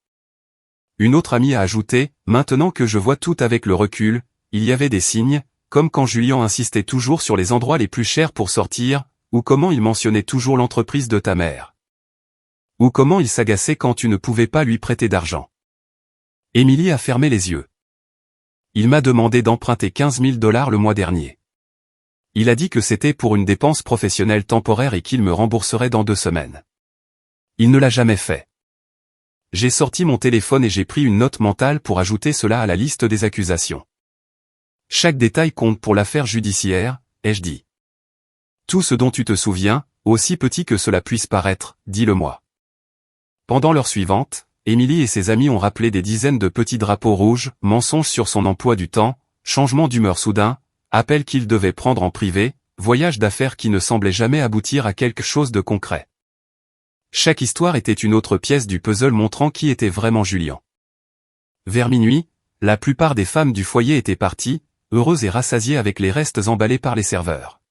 Une autre amie a ajouté, maintenant que je vois tout avec le recul, il y avait des signes, comme quand Julien insistait toujours sur les endroits les plus chers pour sortir, ou comment il mentionnait toujours l'entreprise de ta mère. Ou comment il s'agaçait quand tu ne pouvais pas lui prêter d'argent. Émilie a fermé les yeux. Il m'a demandé d'emprunter 15 000 $ le mois dernier. Il a dit que c'était pour une dépense professionnelle temporaire et qu'il me rembourserait dans 2 semaines. Il ne l'a jamais fait. J'ai sorti mon téléphone et j'ai pris une note mentale pour ajouter cela à la liste des accusations. Chaque détail compte pour l'affaire judiciaire, ai-je dit. Tout ce dont tu te souviens, aussi petit que cela puisse paraître, dis-le-moi. Pendant l'heure suivante, Émilie et ses amis ont rappelé des dizaines de petits drapeaux rouges, mensonges sur son emploi du temps, changement d'humeur soudain, appels qu'il devait prendre en privé, voyage d'affaires qui ne semblait jamais aboutir à quelque chose de concret. Chaque histoire était une autre pièce du puzzle montrant qui était vraiment Julien. Vers minuit, la plupart des femmes du foyer étaient parties, heureuses et rassasiées avec les restes emballés par les serveurs.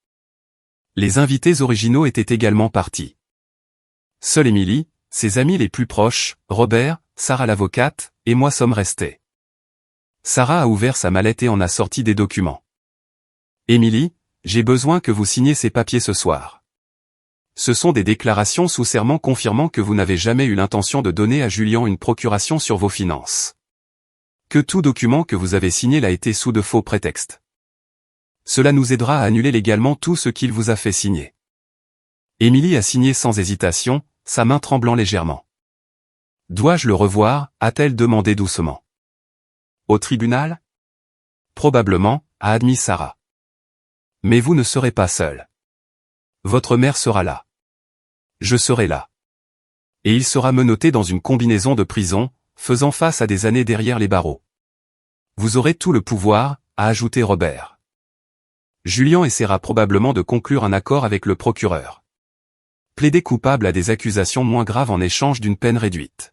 Les invités originaux étaient également partis. Seule Émilie, ses amis les plus proches, Robert, Sarah l'avocate, et moi sommes restés. Sarah a ouvert sa mallette et en a sorti des documents. Émilie, j'ai besoin que vous signiez ces papiers ce soir. Ce sont des déclarations sous serment confirmant que vous n'avez jamais eu l'intention de donner à Julien une procuration sur vos finances. Que tout document que vous avez signé l'a été sous de faux prétextes. Cela nous aidera à annuler légalement tout ce qu'il vous a fait signer. Émilie a signé sans hésitation, sa main tremblant légèrement. « Dois-je le revoir » a-t-elle demandé doucement. « Au tribunal ?» « Probablement » a admis Sarah. « Mais vous ne serez pas seul. Votre mère sera là. Je serai là. Et il sera menotté dans une combinaison de prison, faisant face à des années derrière les barreaux. Vous aurez tout le pouvoir, a ajouté Robert. Julien essaiera probablement de conclure un accord avec le procureur. Plaider coupable à des accusations moins graves en échange d'une peine réduite.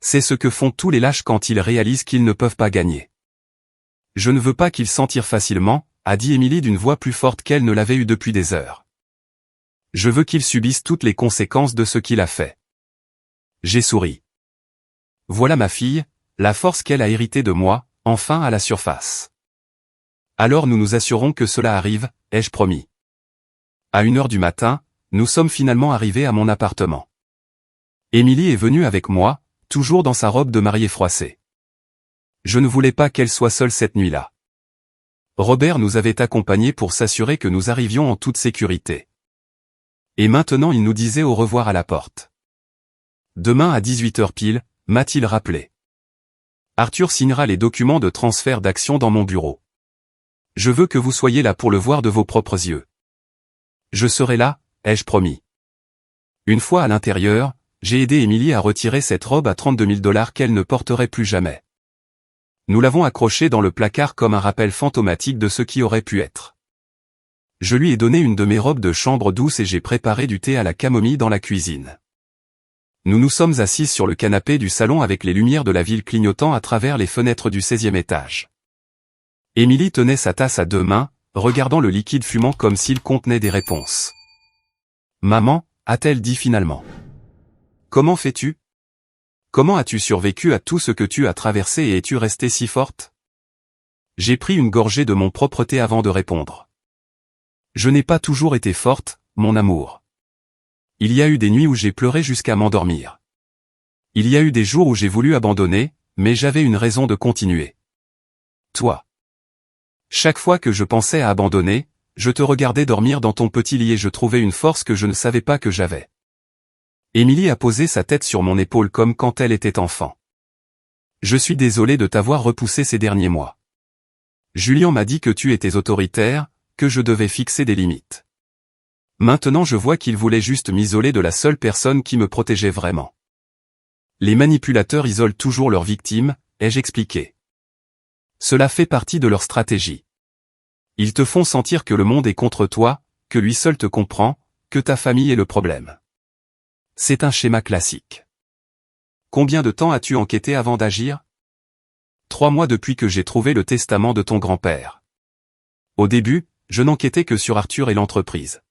C'est ce que font tous les lâches quand ils réalisent qu'ils ne peuvent pas gagner. Je ne veux pas qu'ils s'en tirent facilement, a dit Émilie d'une voix plus forte qu'elle ne l'avait eue depuis des heures. Je veux qu'il subisse toutes les conséquences de ce qu'il a fait. J'ai souri. Voilà ma fille, la force qu'elle a héritée de moi, enfin à la surface. Alors nous nous assurons que cela arrive, ai-je promis. À 1h du matin, nous sommes finalement arrivés à mon appartement. Émilie est venue avec moi, toujours dans sa robe de mariée froissée. Je ne voulais pas qu'elle soit seule cette nuit-là. Robert nous avait accompagnés pour s'assurer que nous arrivions en toute sécurité. Et maintenant il nous disait au revoir à la porte. Demain à 18h pile, m'a-t-il rappelé. Arthur signera les documents de transfert d'actions dans mon bureau. Je veux que vous soyez là pour le voir de vos propres yeux. Je serai là, ai-je promis. Une fois à l'intérieur, j'ai aidé Émilie à retirer cette robe à 32 000 $ qu'elle ne porterait plus jamais. Nous l'avons accrochée dans le placard comme un rappel fantomatique de ce qui aurait pu être. Je lui ai donné une de mes robes de chambre douce et j'ai préparé du thé à la camomille dans la cuisine. Nous nous sommes assises sur le canapé du salon avec les lumières de la ville clignotant à travers les fenêtres du 16e étage. Émilie tenait sa tasse à 2 mains, regardant le liquide fumant comme s'il contenait des réponses. « Maman » a-t-elle dit finalement. « Comment fais-tu ? Comment as-tu survécu à tout ce que tu as traversé et es-tu restée si forte ?» J'ai pris une gorgée de mon propre thé avant de répondre. Je n'ai pas toujours été forte, mon amour. Il y a eu des nuits où j'ai pleuré jusqu'à m'endormir. Il y a eu des jours où j'ai voulu abandonner, mais j'avais une raison de continuer. Toi. Chaque fois que je pensais à abandonner, je te regardais dormir dans ton petit lit et je trouvais une force que je ne savais pas que j'avais. Émilie a posé sa tête sur mon épaule comme quand elle était enfant. Je suis désolé de t'avoir repoussé ces derniers mois. Julien m'a dit que tu étais autoritaire, que je devais fixer des limites. Maintenant je vois qu'il voulait juste m'isoler de la seule personne qui me protégeait vraiment. Les manipulateurs isolent toujours leurs victimes, ai-je expliqué. Cela fait partie de leur stratégie. Ils te font sentir que le monde est contre toi, que lui seul te comprend, que ta famille est le problème. C'est un schéma classique. Combien de temps as-tu enquêté avant d'agir ? 3 mois depuis que j'ai trouvé le testament de ton grand-père. Au début, je n'enquêtais que sur Arthur et l'entreprise.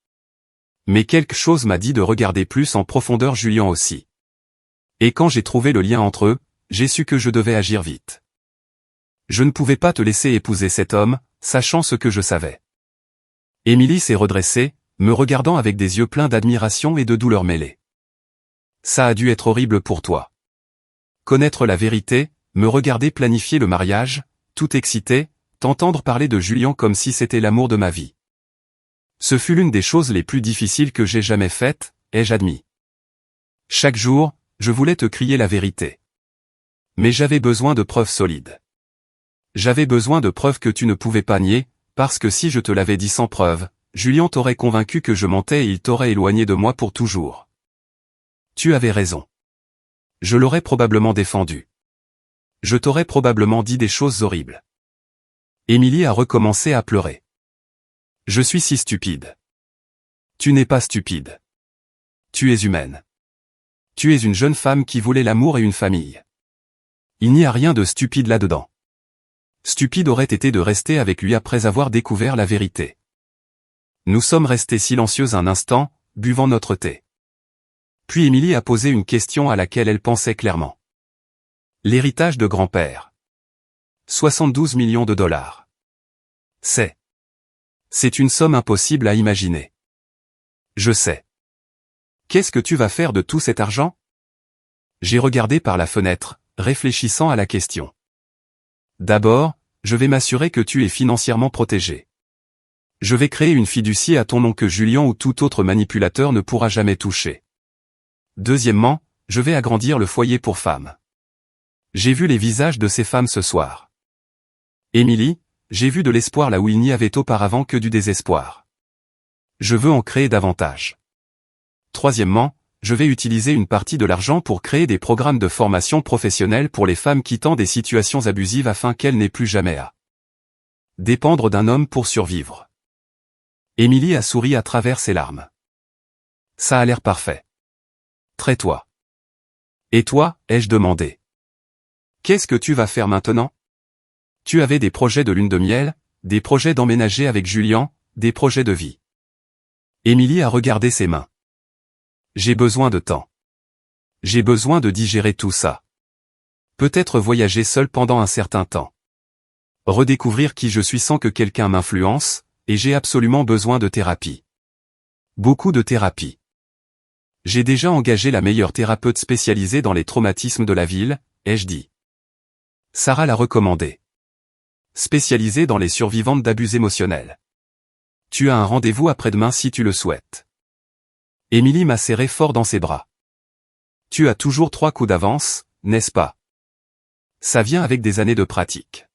Mais quelque chose m'a dit de regarder plus en profondeur Julien aussi. Et quand j'ai trouvé le lien entre eux, j'ai su que je devais agir vite. Je ne pouvais pas te laisser épouser cet homme, sachant ce que je savais. Émilie s'est redressée, me regardant avec des yeux pleins d'admiration et de douleur mêlée. Ça a dû être horrible pour toi. Connaître la vérité, me regarder planifier le mariage, tout excité, t'entendre parler de Julien comme si c'était l'amour de ma vie. Ce fut l'une des choses les plus difficiles que j'ai jamais faites, ai-je admis. Chaque jour, je voulais te crier la vérité. Mais j'avais besoin de preuves solides. J'avais besoin de preuves que tu ne pouvais pas nier, parce que si je te l'avais dit sans preuve, Julien t'aurait convaincu que je mentais et il t'aurait éloigné de moi pour toujours. Tu avais raison. Je l'aurais probablement défendu. Je t'aurais probablement dit des choses horribles. Émilie a recommencé à pleurer. Je suis si stupide. Tu n'es pas stupide. Tu es humaine. Tu es une jeune femme qui voulait l'amour et une famille. Il n'y a rien de stupide là-dedans. Stupide aurait été de rester avec lui après avoir découvert la vérité. Nous sommes restés silencieux un instant, buvant notre thé. Puis Émilie a posé une question à laquelle elle pensait clairement. L'héritage de grand-père. 72 millions de dollars. C'est une somme impossible à imaginer. Je sais. Qu'est-ce que tu vas faire de tout cet argent ? J'ai regardé par la fenêtre, réfléchissant à la question. D'abord, je vais m'assurer que tu es financièrement protégé. Je vais créer une fiducie à ton nom que Julien ou tout autre manipulateur ne pourra jamais toucher. Deuxièmement, je vais agrandir le foyer pour femmes. J'ai vu les visages de ces femmes ce soir. Émilie, j'ai vu de l'espoir là où il n'y avait auparavant que du désespoir. Je veux en créer davantage. Troisièmement, je vais utiliser une partie de l'argent pour créer des programmes de formation professionnelle pour les femmes quittant des situations abusives afin qu'elles n'aient plus jamais à dépendre d'un homme pour survivre. Émilie a souri à travers ses larmes. Ça a l'air parfait. Très-toi. Et toi, ai-je demandé. Qu'est-ce que tu vas faire maintenant ? Tu avais des projets de lune de miel, des projets d'emménager avec Julien, des projets de vie. Émilie a regardé ses mains. J'ai besoin de temps. J'ai besoin de digérer tout ça. Peut-être voyager seul pendant un certain temps. Redécouvrir qui je suis sans que quelqu'un m'influence, et j'ai absolument besoin de thérapie. Beaucoup de thérapie. J'ai déjà engagé la meilleure thérapeute spécialisée dans les traumatismes de la ville, ai-je dit. Sarah l'a recommandé. Spécialisée dans les survivantes d'abus émotionnels. Tu as un rendez-vous après-demain si tu le souhaites. Émilie m'a serré fort dans ses bras. Tu as toujours 3 coups d'avance, n'est-ce pas? Ça vient avec des années de pratique.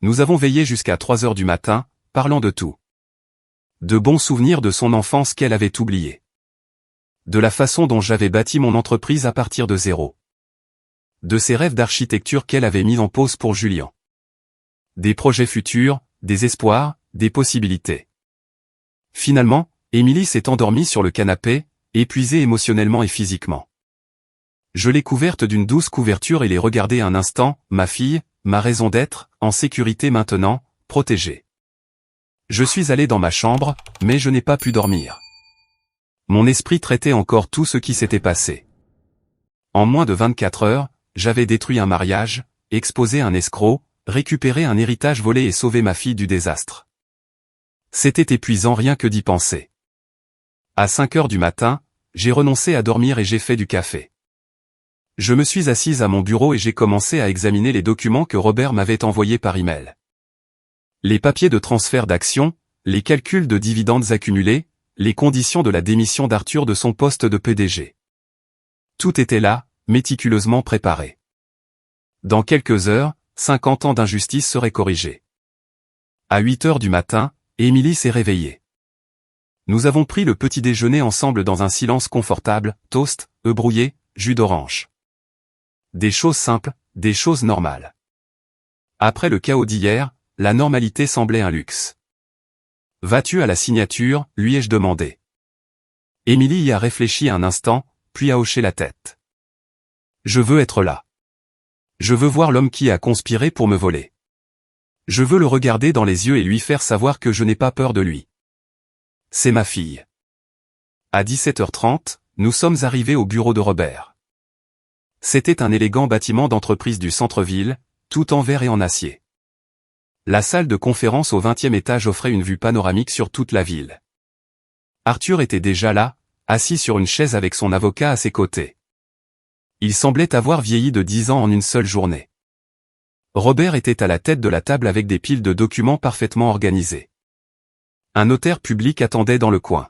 Nous avons veillé jusqu'à 3 heures du matin, parlant de tout. De bons souvenirs de son enfance qu'elle avait oubliés. De la façon dont j'avais bâti mon entreprise à partir de zéro. De ses rêves d'architecture qu'elle avait mis en pause pour Julien. Des projets futurs, des espoirs, des possibilités. Finalement, Émilie s'est endormie sur le canapé, épuisée émotionnellement et physiquement. Je l'ai couverte d'une douce couverture et l'ai regardée un instant, ma fille, ma raison d'être, en sécurité maintenant, protégée. Je suis allé dans ma chambre, mais je n'ai pas pu dormir. Mon esprit traitait encore tout ce qui s'était passé. En moins de 24 heures, j'avais détruit un mariage, exposé un escroc, récupéré un héritage volé et sauvé ma fille du désastre. C'était épuisant rien que d'y penser. À 5 heures du matin, j'ai renoncé à dormir et j'ai fait du café. Je me suis assise à mon bureau et j'ai commencé à examiner les documents que Robert m'avait envoyés par email. Les papiers de transfert d'actions, les calculs de dividendes accumulés, les conditions de la démission d'Arthur de son poste de PDG. Tout était là, méticuleusement préparé. Dans quelques heures, 50 ans d'injustice seraient corrigés. À 8 heures du matin, Émilie s'est réveillée. Nous avons pris le petit déjeuner ensemble dans un silence confortable, toast, œufs brouillés, jus d'orange. Des choses simples, des choses normales. Après le chaos d'hier, la normalité semblait un luxe. « Vas-tu à la signature ?» lui ai-je demandé. Émilie y a réfléchi un instant, puis a hoché la tête. « Je veux être là. Je veux voir l'homme qui a conspiré pour me voler. Je veux le regarder dans les yeux et lui faire savoir que je n'ai pas peur de lui. C'est ma fille. » À 17h30, nous sommes arrivés au bureau de Robert. C'était un élégant bâtiment d'entreprise du centre-ville, tout en verre et en acier. La salle de conférence au 20e étage offrait une vue panoramique sur toute la ville. Arthur était déjà là, assis sur une chaise avec son avocat à ses côtés. Il semblait avoir vieilli de 10 ans en une seule journée. Robert était à la tête de la table avec des piles de documents parfaitement organisés. Un notaire public attendait dans le coin.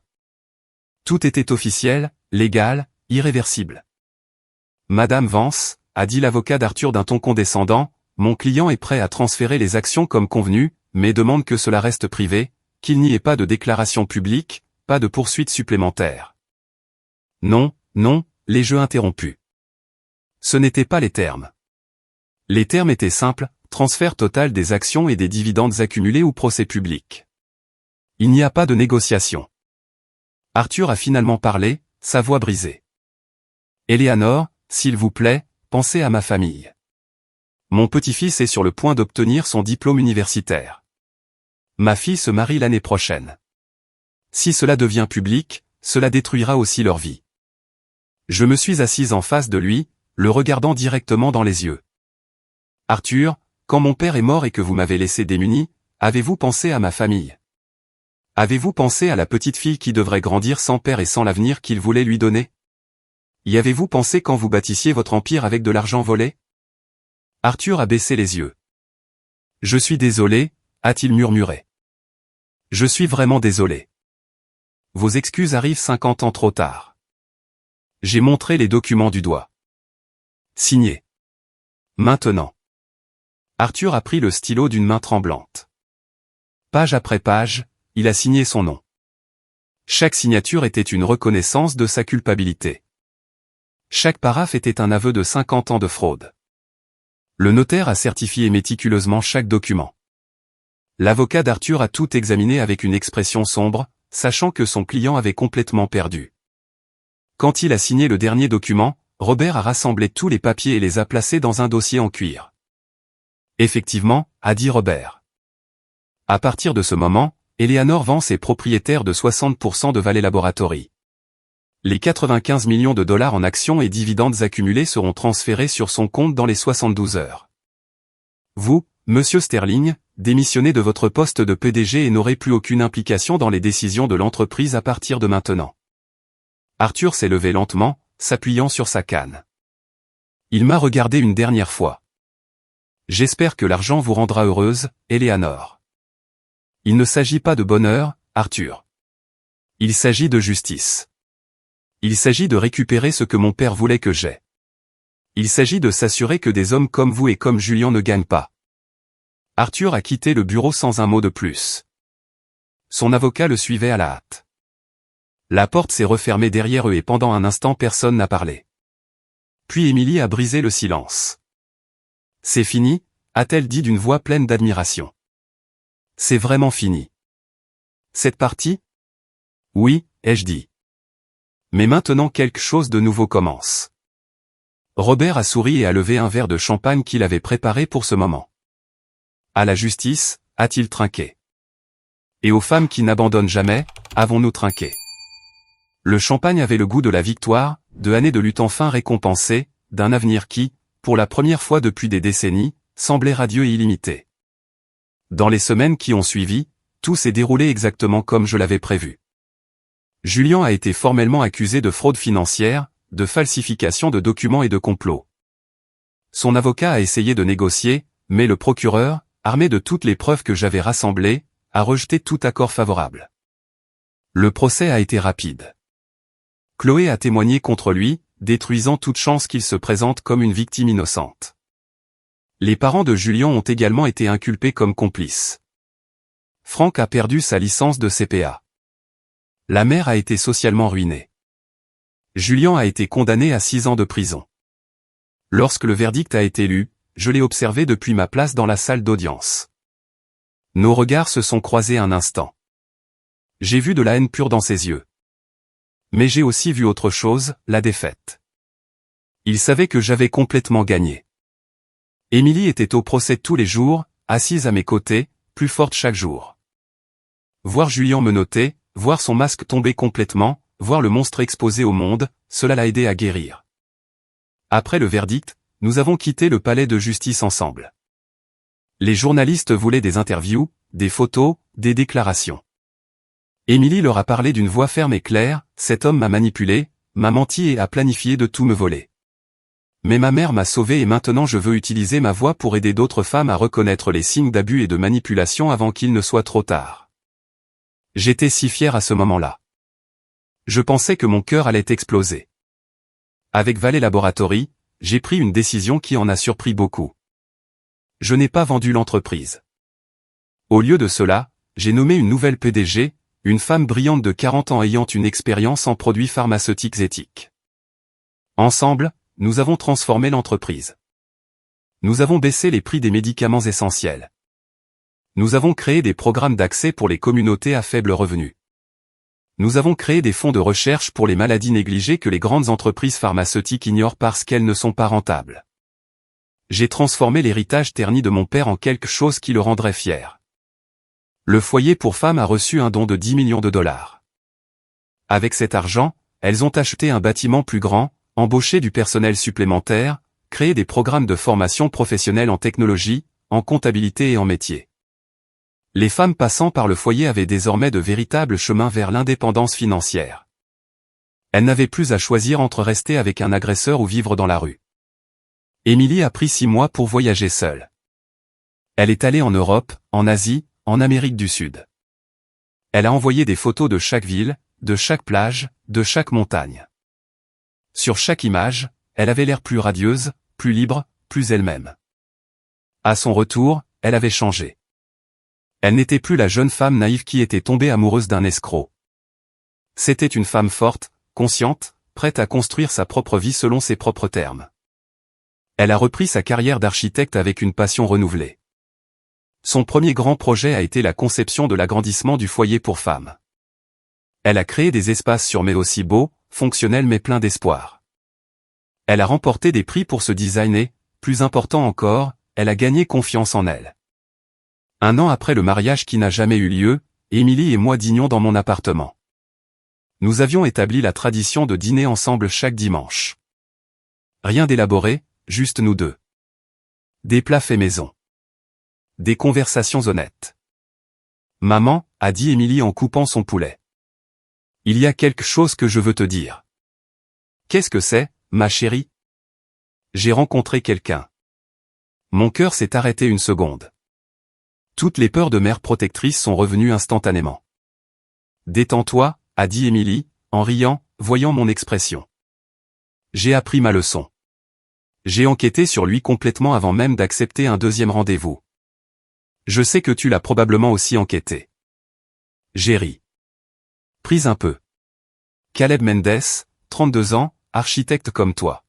Tout était officiel, légal, irréversible. « Madame Vance », a dit l'avocat d'Arthur d'un ton condescendant, « mon client est prêt à transférer les actions comme convenu, mais demande que cela reste privé, qu'il n'y ait pas de déclaration publique, pas de poursuite supplémentaire. » Non, non, les jeux interrompus. Ce n'étaient pas les termes. Les termes étaient simples, transfert total des actions et des dividendes accumulés ou procès public. Il n'y a pas de négociation. Arthur a finalement parlé, sa voix brisée. « Éléanore, s'il vous plaît, pensez à ma famille. Mon petit-fils est sur le point d'obtenir son diplôme universitaire. Ma fille se marie l'année prochaine. Si cela devient public, cela détruira aussi leur vie. » Je me suis assise en face de lui, le regardant directement dans les yeux. « Arthur, quand mon père est mort et que vous m'avez laissé démuni, avez-vous pensé à ma famille? Avez-vous pensé à la petite fille qui devrait grandir sans père et sans l'avenir qu'il voulait lui donner? Y avez-vous pensé quand vous bâtissiez votre empire avec de l'argent volé? » Arthur a baissé les yeux. « Je suis désolé, » a-t-il murmuré. « Je suis vraiment désolé. Vos excuses arrivent 50 ans trop tard. » J'ai montré les documents du doigt. Signé. Maintenant. Arthur a pris le stylo d'une main tremblante. Page après page, il a signé son nom. Chaque signature était une reconnaissance de sa culpabilité. Chaque paraphe était un aveu de 50 ans de fraude. Le notaire a certifié méticuleusement chaque document. L'avocat d'Arthur a tout examiné avec une expression sombre, sachant que son client avait complètement perdu. Quand il a signé le dernier document, Robert a rassemblé tous les papiers et les a placés dans un dossier en cuir. « Effectivement », a dit Robert. À partir de ce moment, Éléanore Vance est propriétaire de 60% de Valley Laboratory. Les 95 millions de dollars en actions et dividendes accumulés seront transférés sur son compte dans les 72 heures. Vous, Monsieur Sterling, démissionnez de votre poste de PDG et n'aurez plus aucune implication dans les décisions de l'entreprise à partir de maintenant. Arthur s'est levé lentement, s'appuyant sur sa canne. Il m'a regardé une dernière fois. J'espère que l'argent vous rendra heureuse, Éléanore. Il ne s'agit pas de bonheur, Arthur. Il s'agit de justice. Il s'agit de récupérer ce que mon père voulait que j'aie. Il s'agit de s'assurer que des hommes comme vous et comme Julien ne gagnent pas. Arthur a quitté le bureau sans un mot de plus. Son avocat le suivait à la hâte. La porte s'est refermée derrière eux et pendant un instant personne n'a parlé. Puis Émilie a brisé le silence. « C'est fini ?» a-t-elle dit d'une voix pleine d'admiration. « C'est vraiment fini. »« Cette partie ? » ?»« Oui, ai-je dit. Mais maintenant quelque chose de nouveau commence. Robert a souri et a levé un verre de champagne qu'il avait préparé pour ce moment. À la justice, a-t-il trinqué. Et aux femmes qui n'abandonnent jamais, avons-nous trinqué. Le champagne avait le goût de la victoire, de années de lutte enfin récompensées, d'un avenir qui, pour la première fois depuis des décennies, semblait radieux et illimité. Dans les semaines qui ont suivi, tout s'est déroulé exactement comme je l'avais prévu. Julien a été formellement accusé de fraude financière, de falsification de documents et de complot. Son avocat a essayé de négocier, mais le procureur, armé de toutes les preuves que j'avais rassemblées, a rejeté tout accord favorable. Le procès a été rapide. Chloé a témoigné contre lui, détruisant toute chance qu'il se présente comme une victime innocente. Les parents de Julien ont également été inculpés comme complices. Franck a perdu sa licence de CPA. La mère a été socialement ruinée. Julien a été condamné à 6 ans de prison. Lorsque le verdict a été lu, je l'ai observé depuis ma place dans la salle d'audience. Nos regards se sont croisés un instant. J'ai vu de la haine pure dans ses yeux. Mais j'ai aussi vu autre chose, la défaite. Il savait que j'avais complètement gagné. Émilie était au procès tous les jours, assise à mes côtés, plus forte chaque jour. Voir Julien me noter, voir son masque tomber complètement, voir le monstre exposé au monde, cela l'a aidé à guérir. Après le verdict, nous avons quitté le palais de justice ensemble. Les journalistes voulaient des interviews, des photos, des déclarations. Émilie leur a parlé d'une voix ferme et claire, cet homme m'a manipulé, m'a menti et a planifié de tout me voler. Mais ma mère m'a sauvé et maintenant je veux utiliser ma voix pour aider d'autres femmes à reconnaître les signes d'abus et de manipulation avant qu'il ne soit trop tard. J'étais si fier à ce moment-là. Je pensais que mon cœur allait exploser. Avec Valley Laboratory, j'ai pris une décision qui en a surpris beaucoup. Je n'ai pas vendu l'entreprise. Au lieu de cela, j'ai nommé une nouvelle PDG, une femme brillante de 40 ans ayant une expérience en produits pharmaceutiques éthiques. Ensemble, nous avons transformé l'entreprise. Nous avons baissé les prix des médicaments essentiels. Nous avons créé des programmes d'accès pour les communautés à faible revenu. Nous avons créé des fonds de recherche pour les maladies négligées que les grandes entreprises pharmaceutiques ignorent parce qu'elles ne sont pas rentables. J'ai transformé l'héritage terni de mon père en quelque chose qui le rendrait fier. Le foyer pour femmes a reçu un don de 10 millions de dollars. Avec cet argent, elles ont acheté un bâtiment plus grand, embauché du personnel supplémentaire, créé des programmes de formation professionnelle en technologie, en comptabilité et en métier. Les femmes passant par le foyer avaient désormais de véritables chemins vers l'indépendance financière. Elles n'avaient plus à choisir entre rester avec un agresseur ou vivre dans la rue. Émilie a pris 6 mois pour voyager seule. Elle est allée en Europe, en Asie, en Amérique du Sud. Elle a envoyé des photos de chaque ville, de chaque plage, de chaque montagne. Sur chaque image, elle avait l'air plus radieuse, plus libre, plus elle-même. À son retour, elle avait changé. Elle n'était plus la jeune femme naïve qui était tombée amoureuse d'un escroc. C'était une femme forte, consciente, prête à construire sa propre vie selon ses propres termes. Elle a repris sa carrière d'architecte avec une passion renouvelée. Son premier grand projet a été la conception de l'agrandissement du foyer pour femmes. Elle a créé des espaces sûrs mais aussi beaux, fonctionnels mais pleins d'espoir. Elle a remporté des prix pour se designer, plus important encore, elle a gagné confiance en elle. 1 an après le mariage qui n'a jamais eu lieu, Émilie et moi dînions dans mon appartement. Nous avions établi la tradition de dîner ensemble chaque dimanche. Rien d'élaboré, juste nous deux. Des plats faits maison. Des conversations honnêtes. Maman, a dit Émilie en coupant son poulet. Il y a quelque chose que je veux te dire. Qu'est-ce que c'est, ma chérie? J'ai rencontré quelqu'un. Mon cœur s'est arrêté une seconde. Toutes les peurs de mère protectrice sont revenues instantanément. Détends-toi, a dit Émilie, en riant, voyant mon expression. J'ai appris ma leçon. J'ai enquêté sur lui complètement avant même d'accepter un deuxième rendez-vous. Je sais que tu l'as probablement aussi enquêté. J'ai ri. Prise un peu. Caleb Mendes, 32 ans, architecte comme toi.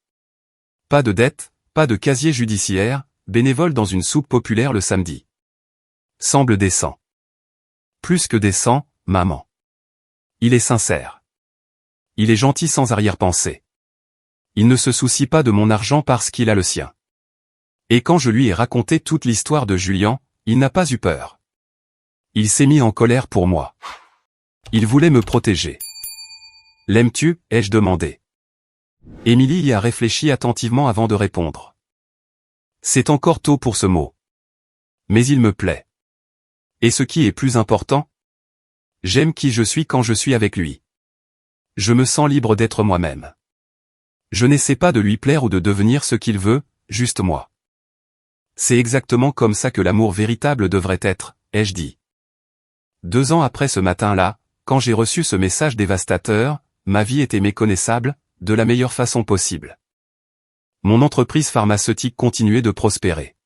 Pas de dette, pas de casier judiciaire, bénévole dans une soupe populaire le samedi. Semble décent. Plus que décent, maman. Il est sincère. Il est gentil sans arrière-pensée. Il ne se soucie pas de mon argent parce qu'il a le sien. Et quand je lui ai raconté toute l'histoire de Julien, il n'a pas eu peur. Il s'est mis en colère pour moi. Il voulait me protéger. L'aimes-tu, ai-je demandé. Émilie y a réfléchi attentivement avant de répondre. C'est encore tôt pour ce mot. Mais il me plaît. Et ce qui est plus important? J'aime qui je suis quand je suis avec lui. Je me sens libre d'être moi-même. Je n'essaie pas de lui plaire ou de devenir ce qu'il veut, juste moi. C'est exactement comme ça que l'amour véritable devrait être, ai-je dit. 2 ans après ce matin-là, quand j'ai reçu ce message dévastateur, ma vie était méconnaissable, de la meilleure façon possible. Mon entreprise pharmaceutique continuait de prospérer.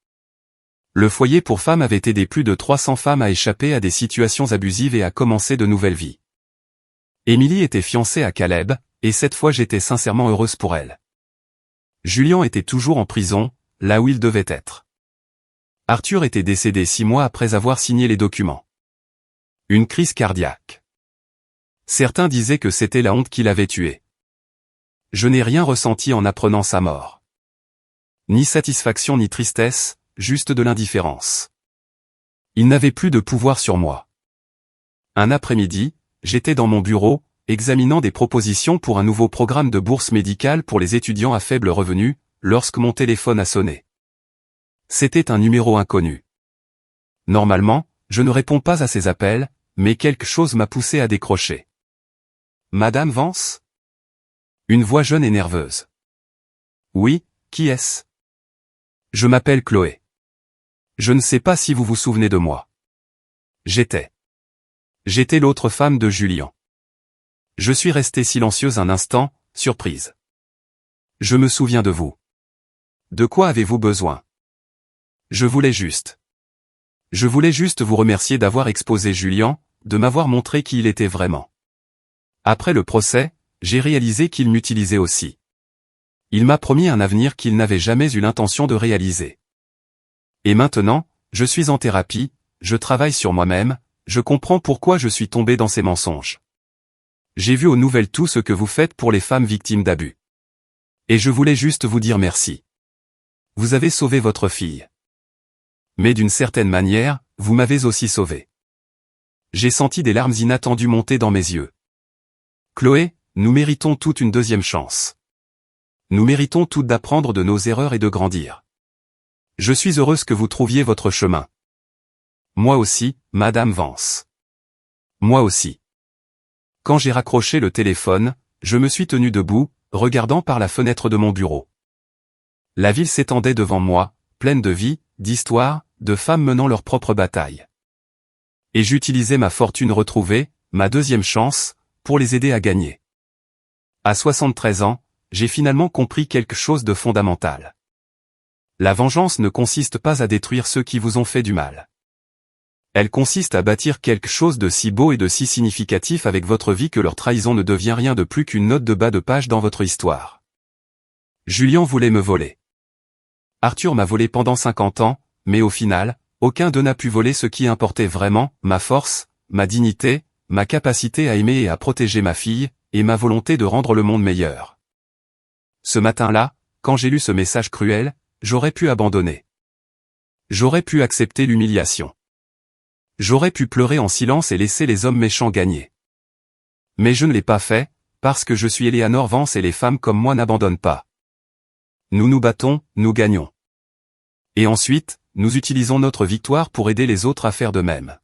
Le foyer pour femmes avait aidé plus de 300 femmes à échapper à des situations abusives et à commencer de nouvelles vies. Émilie était fiancée à Caleb, et cette fois j'étais sincèrement heureuse pour elle. Julien était toujours en prison, là où il devait être. Arthur était décédé 6 mois après avoir signé les documents. Une crise cardiaque. Certains disaient que c'était la honte qui l'avait tué. Je n'ai rien ressenti en apprenant sa mort. Ni satisfaction ni tristesse, juste de l'indifférence. Il n'avait plus de pouvoir sur moi. Un après-midi, j'étais dans mon bureau, examinant des propositions pour un nouveau programme de bourse médicale pour les étudiants à faible revenu, lorsque mon téléphone a sonné. C'était un numéro inconnu. Normalement, je ne réponds pas à ces appels, mais quelque chose m'a poussé à décrocher. Madame Vance? Une voix jeune et nerveuse. Oui, qui est-ce? Je m'appelle Chloé. Je ne sais pas si vous vous souvenez de moi. J'étais l'autre femme de Julien. Je suis restée silencieuse un instant, surprise. Je me souviens de vous. De quoi avez-vous besoin? Je voulais juste vous remercier d'avoir exposé Julien, de m'avoir montré qui il était vraiment. Après le procès, j'ai réalisé qu'il m'utilisait aussi. Il m'a promis un avenir qu'il n'avait jamais eu l'intention de réaliser. Et maintenant, je suis en thérapie, je travaille sur moi-même, je comprends pourquoi je suis tombée dans ces mensonges. J'ai vu aux nouvelles tout ce que vous faites pour les femmes victimes d'abus. Et je voulais juste vous dire merci. Vous avez sauvé votre fille. Mais d'une certaine manière, vous m'avez aussi sauvé. J'ai senti des larmes inattendues monter dans mes yeux. Chloé, nous méritons toute une deuxième chance. Nous méritons toutes d'apprendre de nos erreurs et de grandir. Je suis heureuse que vous trouviez votre chemin. Moi aussi, Madame Vance. Moi aussi. Quand j'ai raccroché le téléphone, je me suis tenu debout, regardant par la fenêtre de mon bureau. La ville s'étendait devant moi, pleine de vie, d'histoires, de femmes menant leur propre bataille. Et j'utilisais ma fortune retrouvée, ma deuxième chance, pour les aider à gagner. À 73 ans, j'ai finalement compris quelque chose de fondamental. La vengeance ne consiste pas à détruire ceux qui vous ont fait du mal. Elle consiste à bâtir quelque chose de si beau et de si significatif avec votre vie que leur trahison ne devient rien de plus qu'une note de bas de page dans votre histoire. Julien voulait me voler. Arthur m'a volé pendant 50 ans, mais au final, aucun d'eux n'a pu voler ce qui importait vraiment, ma force, ma dignité, ma capacité à aimer et à protéger ma fille, et ma volonté de rendre le monde meilleur. Ce matin-là, quand j'ai lu ce message cruel, j'aurais pu abandonner. J'aurais pu accepter l'humiliation. J'aurais pu pleurer en silence et laisser les hommes méchants gagner. Mais je ne l'ai pas fait, parce que je suis Eleanor Vance et les femmes comme moi n'abandonnent pas. Nous nous battons, nous gagnons. Et ensuite, nous utilisons notre victoire pour aider les autres à faire de même.